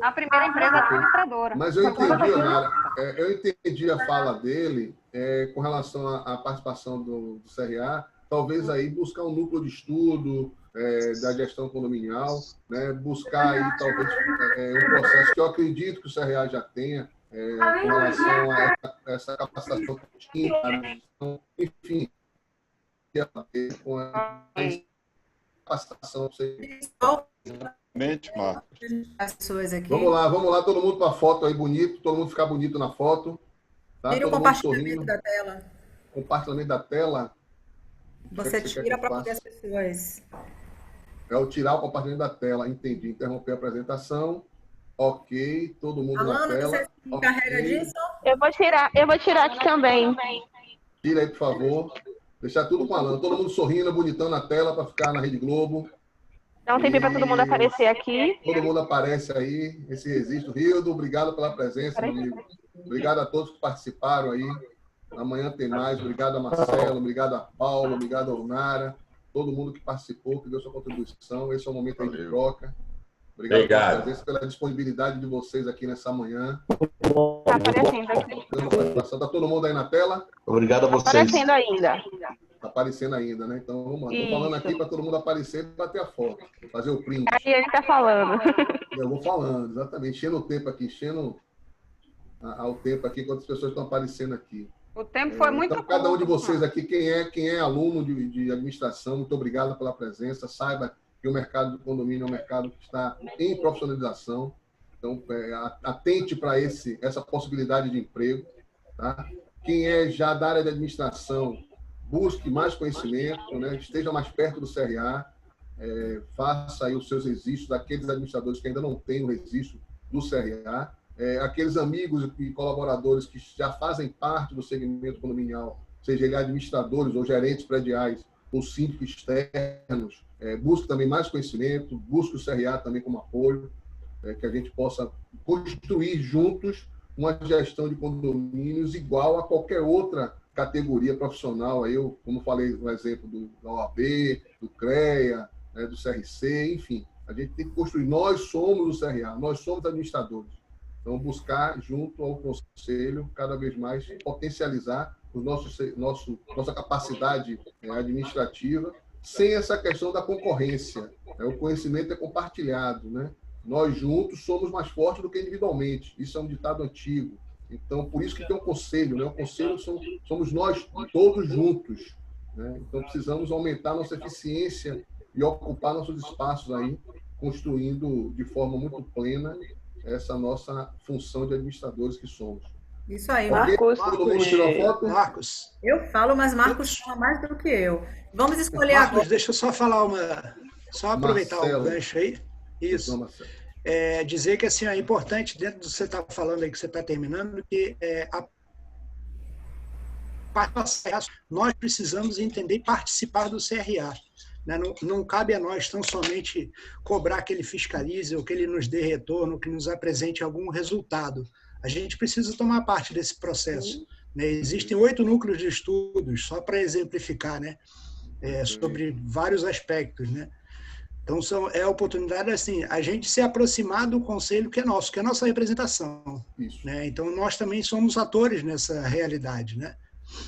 a primeira empresa administradora. Mas eu entendi, Nara, eu entendi a fala dele com relação à participação do CRA, talvez aí buscar um núcleo de estudo da gestão condominial, né, buscar aí talvez um processo que eu acredito que o CRA já tenha com relação a essa capacitação contínua, enfim, com a capacitação. Vamos lá, todo mundo para a foto aí bonito, todo mundo ficar bonito na foto. Tá? Tira o compartilhamento da tela. Compartilhamento da tela. Você tira para poder as pessoas. É o tirar o compartilhamento da tela, entendi. Interromper a apresentação. Ok, todo mundo na tela. Você se encarrega disso? Eu vou tirar aqui também. Tira aí, por favor. Deixar tudo com a Alana. Todo mundo sorrindo, bonitão na tela para ficar na Rede Globo. Dá um tempinho para todo mundo aparecer aqui. Todo mundo aparece aí. Esse registro. Rildo, obrigado pela presença, meu amigo. Obrigado a todos que participaram aí. Amanhã tem mais. Obrigado a Marcelo, obrigado a Paulo, obrigado a Nara. Todo mundo que participou, que deu sua contribuição. Esse é o momento aí de troca. Obrigado pela presença, pela disponibilidade de vocês aqui nessa manhã. Está aparecendo aqui. Está todo mundo aí na tela? Obrigado a vocês. Está aparecendo ainda. Está aparecendo ainda, né? Então, vamos lá. Estou falando aqui para todo mundo aparecer e bater a foto. Fazer o print. Aí ele está falando. Eu vou falando, exatamente. Enchendo o tempo aqui, enchendo ao tempo aqui, enquanto as pessoas estão aparecendo aqui. O tempo foi muito curto. Cada um de vocês aqui, quem é aluno de administração, muito obrigado pela presença. Saiba que o mercado do condomínio é um mercado que está em profissionalização. Então, atente para essa possibilidade de emprego. Tá? Quem é já da área de administração, busque mais conhecimento, né? Esteja mais perto do CRA, faça aí os seus registros daqueles administradores que ainda não têm o registro do CRA. Aqueles amigos e colaboradores que já fazem parte do segmento condominial, seja ele administradores ou gerentes prediais, ou síndicos externos, busque também mais conhecimento, busque o CRA também como apoio, que a gente possa construir juntos uma gestão de condomínios igual a qualquer outra categoria profissional. Aí eu, como falei no exemplo da OAB, do CREA, do CRC, enfim, a gente tem que construir. Nós somos o CRA, nós somos administradores. Então, buscar, junto ao Conselho, cada vez mais potencializar nossa capacidade administrativa, sem essa questão da concorrência. O conhecimento é compartilhado, né? Nós juntos somos mais fortes do que individualmente. Isso é um ditado antigo. Então, por isso que tem um conselho, né? O conselho somos nós todos juntos, né? Então, precisamos aumentar nossa eficiência e ocupar nossos espaços aí, construindo de forma muito plena essa nossa função de administradores que somos. Isso aí, Marcos. Todo mundo tirou foto? Marcos. Eu falo, mas Marcos fala mais do que eu. Vamos escolher Marcos, agora. deixa eu só falar só aproveitar Marcelo. o gancho aí. Isso. Não, Dizer que assim, é importante, dentro do que você está falando aí, que você está terminando, que nós precisamos entender e participar do CRA. Né? Não cabe a nós tão somente cobrar que ele fiscalize ou que ele nos dê retorno, que nos apresente algum resultado. A gente precisa tomar parte desse processo. Né? Existem 8 núcleos de estudos, só para exemplificar, né? Sobre vários aspectos. Né? Então, é a oportunidade, assim, a gente se aproximar do conselho que é nosso, que é a nossa representação. Isso. Né? Então, nós também somos atores nessa realidade. Né?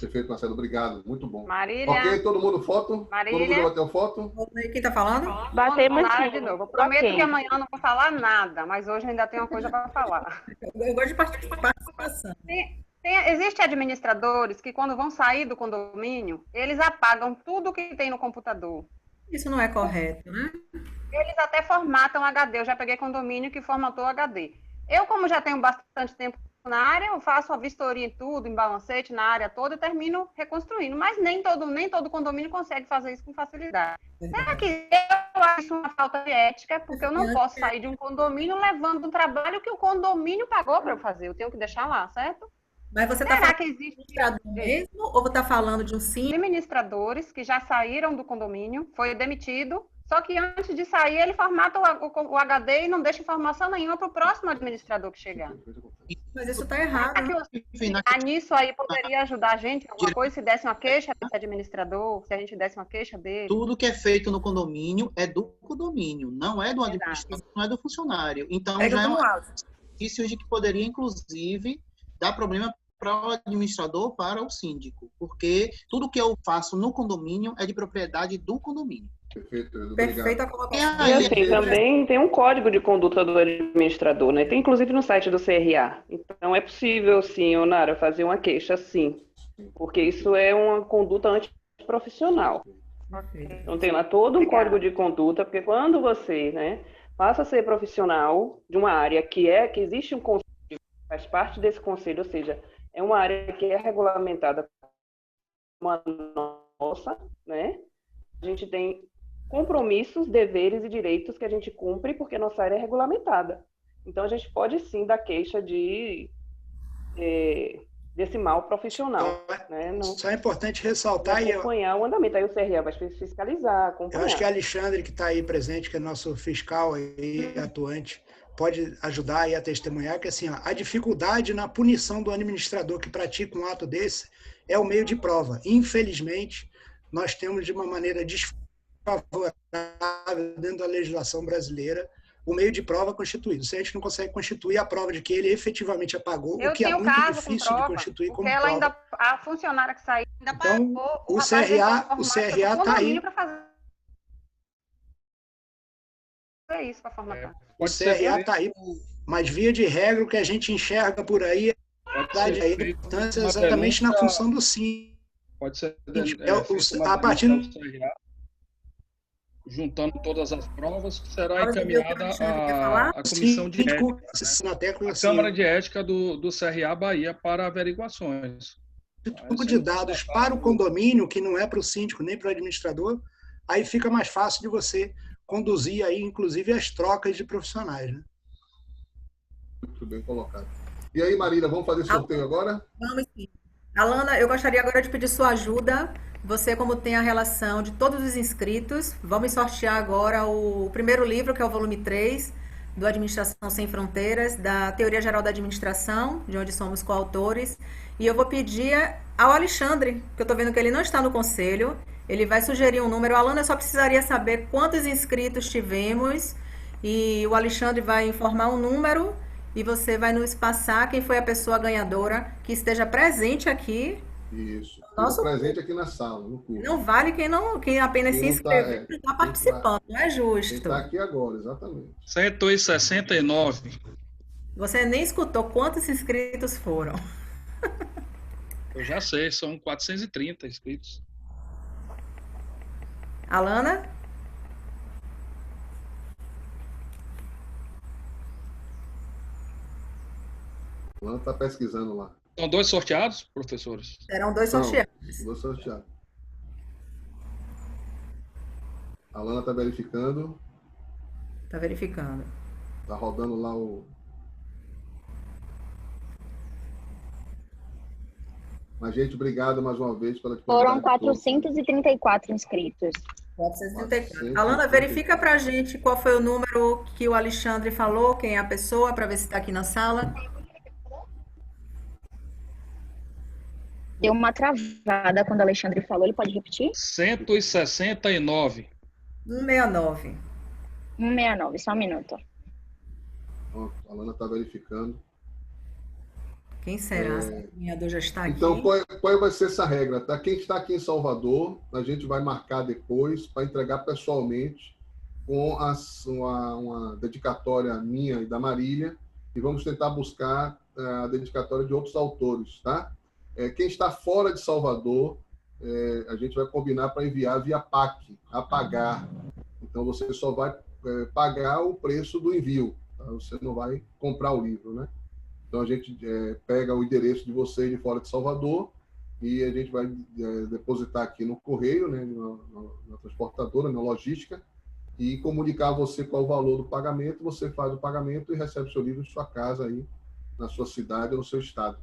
Perfeito, Marcelo, obrigado. Muito bom. Marília. Ok, todo mundo foto? Marília. Todo mundo bateu foto? Quem está falando? Batemos de novo. Eu prometo que amanhã eu não vou falar nada, mas hoje ainda tem uma coisa para falar. Eu gosto de participação. Existem administradores que, quando vão sair do condomínio, eles apagam tudo que tem no computador. Isso não é correto, né? Eles até formatam HD. Eu já peguei condomínio que formatou HD. Eu, como já tenho bastante tempo na área, eu faço a vistoria em tudo, em balancete, na área toda, e termino reconstruindo. Mas nem todo condomínio consegue fazer isso com facilidade. Será que eu acho uma falta de ética, porque eu não posso sair de um condomínio levando um trabalho que o condomínio pagou para eu fazer? Eu tenho que deixar lá, certo? Mas você está Será falando que de existe administrador mesmo ou você está falando de um síndico? administradores que já saíram do condomínio, foi demitido, só que antes de sair ele formata o HD e não deixa informação nenhuma para o próximo administrador que chegar. Mas isso está errado. Será que nisso aí poderia ajudar a gente alguma coisa se desse uma queixa desse administrador, se a gente desse uma queixa dele? Tudo que é feito no condomínio é do condomínio, não é do administrador, não é do funcionário. Então, já é um indício de que poderia, inclusive, dar problema para o administrador, para o síndico, porque tudo que eu faço no condomínio é de propriedade do condomínio. Perfeito, Perfeita colocação. E assim, também tem um código de conduta do administrador, né? Tem inclusive no site do CRA. Então é possível, sim, Onara, fazer uma queixa, sim. Porque isso é uma conduta antiprofissional. Então tem lá todo um código de conduta, porque quando você, né, passa a ser profissional de uma área que existe um conselho, faz parte desse conselho, ou seja, é uma área que é regulamentada como a nossa, né? A gente tem compromissos, deveres e direitos que a gente cumpre porque nossa área é regulamentada. Então, a gente pode, sim, dar queixa desse mal profissional. Né? Não, só é importante ressaltar... E acompanhar o andamento. Aí o CRA vai fiscalizar, acompanhar. Eu acho que Alexandre, que está aí presente, que é nosso fiscal aí, atuante, pode ajudar aí a testemunhar que assim, a dificuldade na punição do administrador que pratica um ato desse é o meio de prova. Infelizmente, nós temos de uma maneira desfavorável dentro da legislação brasileira o meio de prova constituído. Se a gente não consegue constituir a prova de que ele efetivamente apagou, o que é muito difícil de constituir como prova. Ainda, a funcionária que saiu ainda então, pagou o CRA está aí. É isso para formatar. O CRA está aí, mas via de regra o que a gente enxerga por aí é a importância exatamente na função do sim. Pode ser a partir do CRA, juntando todas as provas, será encaminhada à comissão de ética, né? A Câmara de Ética do CRA Bahia para averiguações. Tipo de dados para o condomínio, que não é para o síndico nem para o administrador, aí fica mais fácil de você conduzir aí, inclusive, as trocas de profissionais, né? Muito bem colocado. E aí, Marília, vamos fazer sorteio agora? Vamos sim. Alana, eu gostaria agora de pedir sua ajuda. Você, como tem a relação de todos os inscritos, vamos sortear agora o primeiro livro, que é o volume 3, do Administração Sem Fronteiras, da Teoria Geral da Administração, de onde somos coautores. E eu vou pedir ao Alexandre, que eu estou vendo que ele não está no conselho, ele vai sugerir um número. Alana, eu só precisaria saber quantos inscritos tivemos, e o Alexandre vai informar um número, e você vai nos passar quem foi a pessoa ganhadora que esteja presente aqui. Isso. Nosso presente aqui na sala, no curso. Não vale quem apenas se inscreveu e está participando, não é justo. Quem está aqui agora, exatamente. 169. Você nem escutou quantos inscritos foram. Eu já sei, são 430 inscritos. Alana? Alana está pesquisando lá. São 2 sorteados, professores? Serão 2 sorteados. Não, 2 sorteados. A Alana está verificando. Está verificando. Está rodando lá o... Mas, gente, obrigado mais uma vez pela disponibilidade. Foram 434 inscritos. 434. Alana, verifica para a gente qual foi o número que o Alexandre falou, quem é a pessoa, para ver se está aqui na sala. Deu uma travada quando o Alexandre falou. Ele pode repetir? 169. 169. 169, só um minuto. Pronto, a Alana está verificando. Quem será? O ganhador já está aqui. Então, qual vai ser essa regra? Tá? Quem está aqui em Salvador, a gente vai marcar depois para entregar pessoalmente com uma dedicatória minha e da Marília, e vamos tentar buscar a dedicatória de outros autores, tá? Quem está fora de Salvador, a gente vai combinar para enviar via PAC, a pagar. Então, você só vai pagar o preço do envio, tá? Você não vai comprar o livro, né? Então, a gente pega o endereço de vocês de fora de Salvador e a gente vai depositar aqui no correio, né, na transportadora, na logística, e comunicar a você qual o valor do pagamento. Você faz o pagamento e recebe o seu livro em sua casa, aí, na sua cidade ou no seu estado.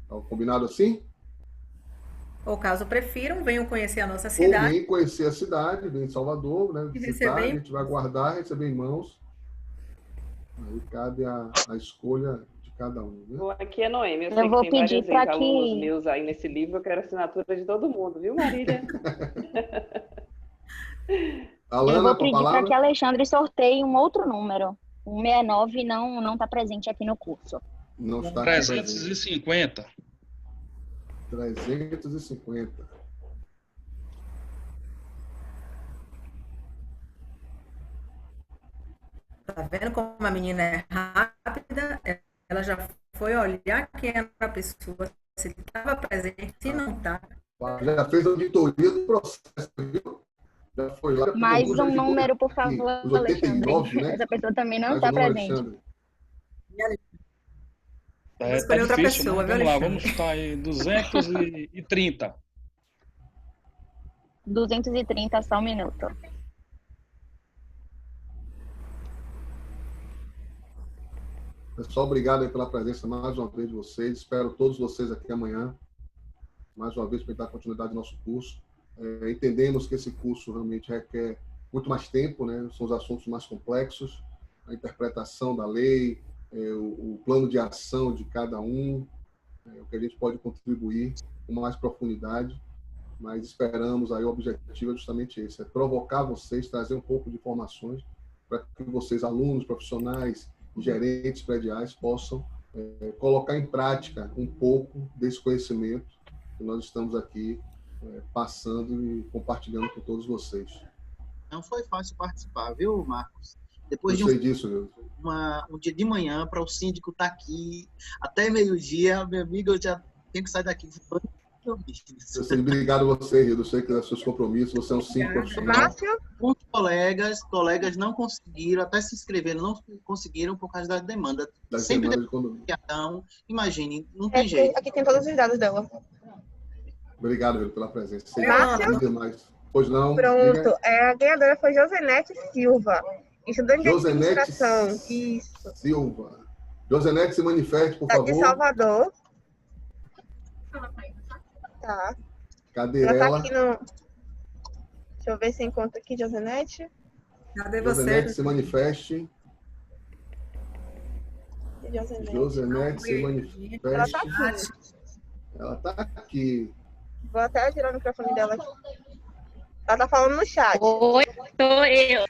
Então, combinado assim? Ou caso prefiram, venham conhecer a nossa cidade. Ou venham conhecer a cidade, venham em Salvador, né, visitar, a gente vai guardar, receber em mãos. Aí cabe a escolha de cada um. Né? Aqui é Noemi. Eu sei vou que tem pedir vários para alunos que... meus aí nesse livro. Eu quero assinatura de todo mundo, viu, Marília? Alana, eu vou pedir para que Alexandre sorteie um outro número. O 69 não está presente aqui no curso. Não está 350. 350. Tá vendo como a menina é rápida? Ela já foi olhar quem era a pessoa, se estava presente, se não está. Já fez a auditoria do processo, viu? Já foi lá. Mais um número, por favor, Alexandre. Né? Essa pessoa também não está presente. Escolher outra difícil, pessoa, né? Vamos lá, vamos chutar aí 230. 230, só um minuto. Pessoal, obrigado aí pela presença mais uma vez de vocês. Espero todos vocês aqui amanhã, mais uma vez, para dar continuidade ao nosso curso. Entendemos que esse curso realmente requer muito mais tempo, né? São os assuntos mais complexos, a interpretação da lei, o plano de ação de cada um, o que a gente pode contribuir com mais profundidade, mas esperamos aí, o objetivo é justamente esse, é provocar vocês, trazer um pouco de informações para que vocês, alunos, profissionais, gerentes prediais, possam colocar em prática um pouco desse conhecimento que nós estamos aqui passando e compartilhando com todos vocês. Não foi fácil participar, viu, Marcos? Depois de um dia de manhã, para o síndico estar aqui até meio-dia, meu amigo, eu já tenho que sair daqui. Eu sei, obrigado a você, Rildo. Eu sei que é seus compromissos, você é um síndico profissional. Muitos colegas não conseguiram, até se inscreveram, não conseguiram por causa da demanda. Sempre então, imagine, não tem jeito. Aqui tem todos os dados dela. Obrigado, Rildo, pela presença. Márcio? Pois não. Pronto. A ganhadora foi Josenete Silva, estudante de administração. Isso. Silva. Josenete, se manifeste, por favor. De Salvador. Tá. Cadê ela? Ela tá aqui no... Deixa eu ver se encontra aqui, Josenete. Cadê você? Josenete, se manifeste. Josenete, se manifeste. Ela tá aqui. Ela tá aqui. Vou até tirar o microfone dela aqui. Ela tá falando no chat. Oi, sou eu.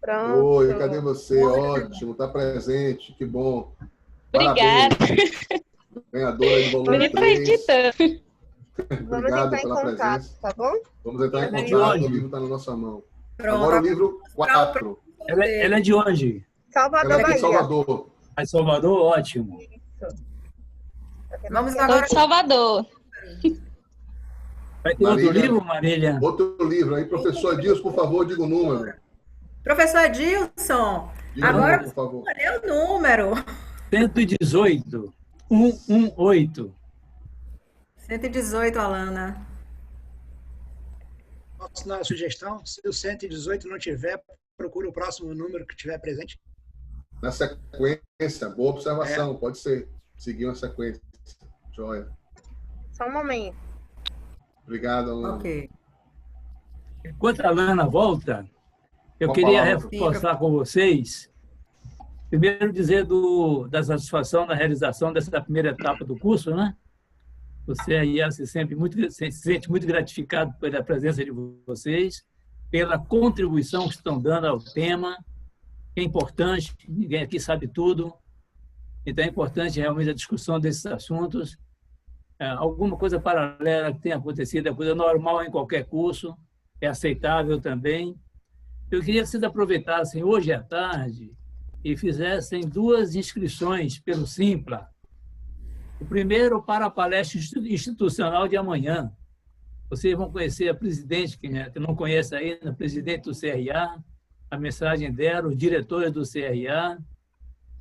Pronto. Oi, cadê você? Ótimo, tá presente, que bom. Obrigada. Ganhadora de volume 3. Obrigado pela contato, presença. Tá bom? Vamos entrar em contato, o livro está na nossa mão. Pronto. Agora o livro 4. Ela é de onde? Salvador, ela é de Bahia. Salvador. É Salvador? Ótimo. Vamos agora. De Salvador. Vai ter outro livro, Marília? Outro livro. Aí, professor Edilson, por favor, diga o número. Professor Edilson, diga agora por favor. Olha o número. 118. 118. 118, Alana. Posso dar uma sugestão? Se o 118 não tiver, procura o próximo número que tiver presente. Na sequência, boa observação, pode ser. Seguir uma sequência. Joia. Só um momento. Obrigado, Alana. Ok. Enquanto a Alana volta, eu queria reforçar com vocês, primeiro dizer da satisfação da realização dessa primeira etapa do curso, né? Você aí se sente muito gratificado pela presença de vocês, pela contribuição que estão dando ao tema, que é importante, ninguém aqui sabe tudo, então é importante realmente a discussão desses assuntos. Alguma coisa paralela que tenha acontecido é coisa normal em qualquer curso, é aceitável também. Eu queria que vocês aproveitassem hoje à tarde e fizessem 2 inscrições pelo Simpla. O primeiro para a palestra institucional de amanhã. Vocês vão conhecer a presidente, que não conhece ainda, a presidente do CRA, a mensagem dela, os diretores do CRA,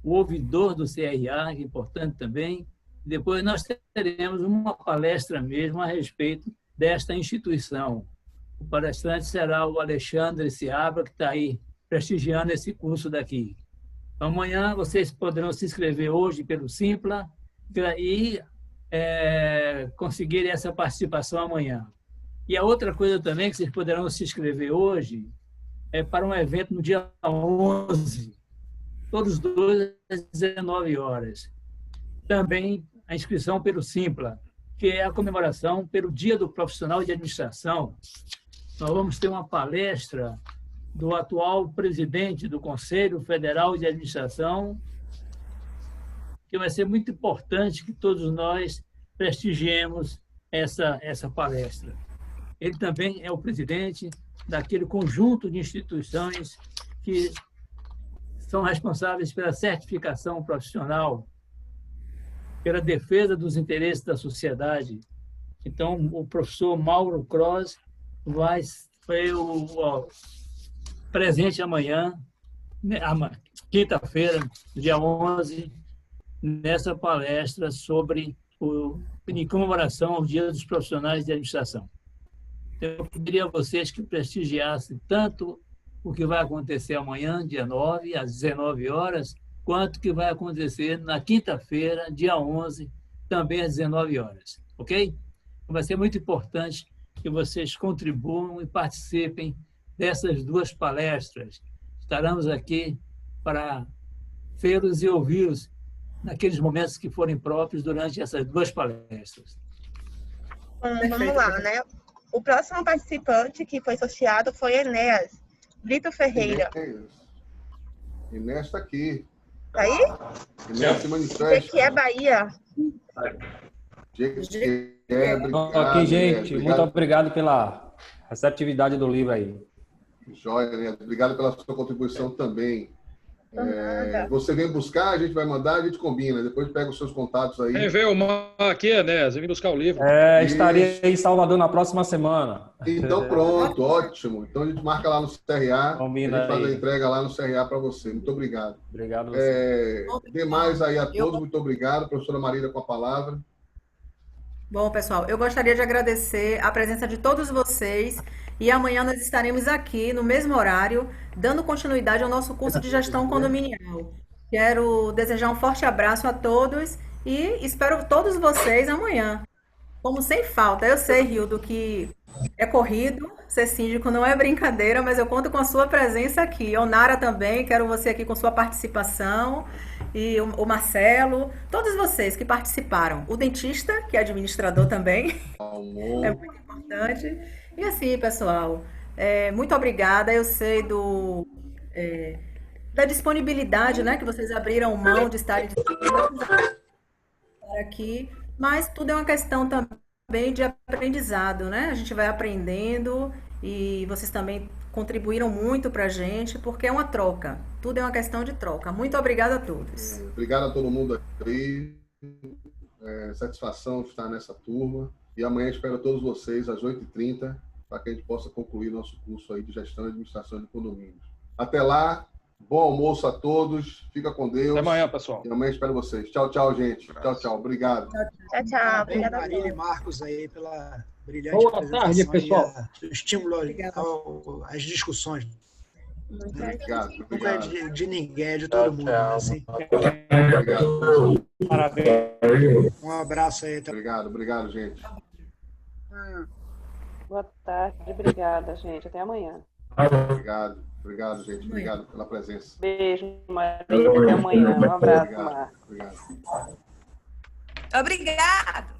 o ouvidor do CRA, que é importante também. Depois nós teremos uma palestra mesmo a respeito desta instituição. O palestrante será o Alexandre Seabra, que está aí prestigiando esse curso daqui. Amanhã vocês poderão se inscrever hoje pelo Simpla e conseguir essa participação amanhã. E a outra coisa também que vocês poderão se inscrever hoje é para um evento no dia 11, todos os dois às 19 horas. Também a inscrição pelo Simpla, que é a comemoração pelo Dia do Profissional de Administração. Nós vamos ter uma palestra do atual presidente do Conselho Federal de Administração, que vai ser muito importante que todos nós prestigiemos essa palestra. Ele também é o presidente daquele conjunto de instituições que são responsáveis pela certificação profissional, pela defesa dos interesses da sociedade. Então, o professor Mauro Cross vai ser o presente amanhã, quinta-feira, dia 11, nessa palestra sobre em comemoração ao Dia dos Profissionais de Administração. Então, eu pediria a vocês que prestigiassem tanto o que vai acontecer amanhã, dia 9, às 19 horas, quanto o que vai acontecer na quinta-feira, dia 11, também às 19 horas. Ok? Vai ser muito importante que vocês contribuam e participem dessas duas palestras. Estaremos aqui para vê-los e ouvi-los naqueles momentos que forem próprios durante essas duas palestras. Vamos lá, né? O próximo participante que foi sorteado foi Enéas Brito Ferreira. Enéas está aqui. Tá aí? Enéas se manifesta. Jequié, Bahia. Jequié, obrigado. Ok, gente. Muito obrigado pela receptividade do livro aí. Joia, Enéas. Obrigado pela sua contribuição também. Você vem buscar, a gente vai mandar, a gente combina. Depois pega os seus contatos aí. Quem veio aqui, Enéas, vem buscar o livro. Estarei em Salvador na próxima semana. Então pronto, ótimo. Então a gente marca lá no CRA, combina, a gente faz aí a entrega lá no CRA para você. Muito obrigado. Obrigado. Demais aí a todos, muito obrigado. Professora Marília com a palavra. Bom, pessoal, eu gostaria de agradecer a presença de todos vocês e amanhã nós estaremos aqui no mesmo horário, dando continuidade ao nosso curso de gestão condominial. Quero desejar um forte abraço a todos e espero todos vocês amanhã. Como sem falta. Eu sei, Rildo, que é corrido, ser síndico não é brincadeira, mas eu conto com a sua presença aqui. Onara também, quero você aqui com sua participação. E o Marcelo, todos vocês que participaram. O dentista, que é administrador também, é muito importante. E assim, pessoal, muito obrigada. Eu sei da disponibilidade, né, que vocês abriram mão de estarem aqui, mas tudo é uma questão também de aprendizado, né? A gente vai aprendendo e vocês também contribuíram muito para a gente, porque é uma troca. Tudo é uma questão de troca. Muito obrigada a todos. Obrigado a todo mundo aí. Satisfação de estar nessa turma. E amanhã espero todos vocês às 8h30 para que a gente possa concluir nosso curso aí de gestão e administração de condomínios. Até lá, bom almoço a todos. Fica com Deus. Até amanhã, pessoal. E amanhã espero vocês. Tchau, tchau, gente. Tchau, tchau. Obrigado. Tchau, tchau. Obrigada a Marília e todos. Marcos aí pela brilhante Boa tarde, pessoal. o estímulo às discussões. Obrigado. Não é de ninguém, é de todo mundo. Né? Assim. Obrigado. Parabéns. Um abraço aí. Obrigado, gente. Boa tarde, obrigada, gente. Até amanhã. Obrigado, gente. Obrigado pela presença. Beijo, Maria. Até amanhã. Um abraço, Marcos. Obrigado. Obrigado.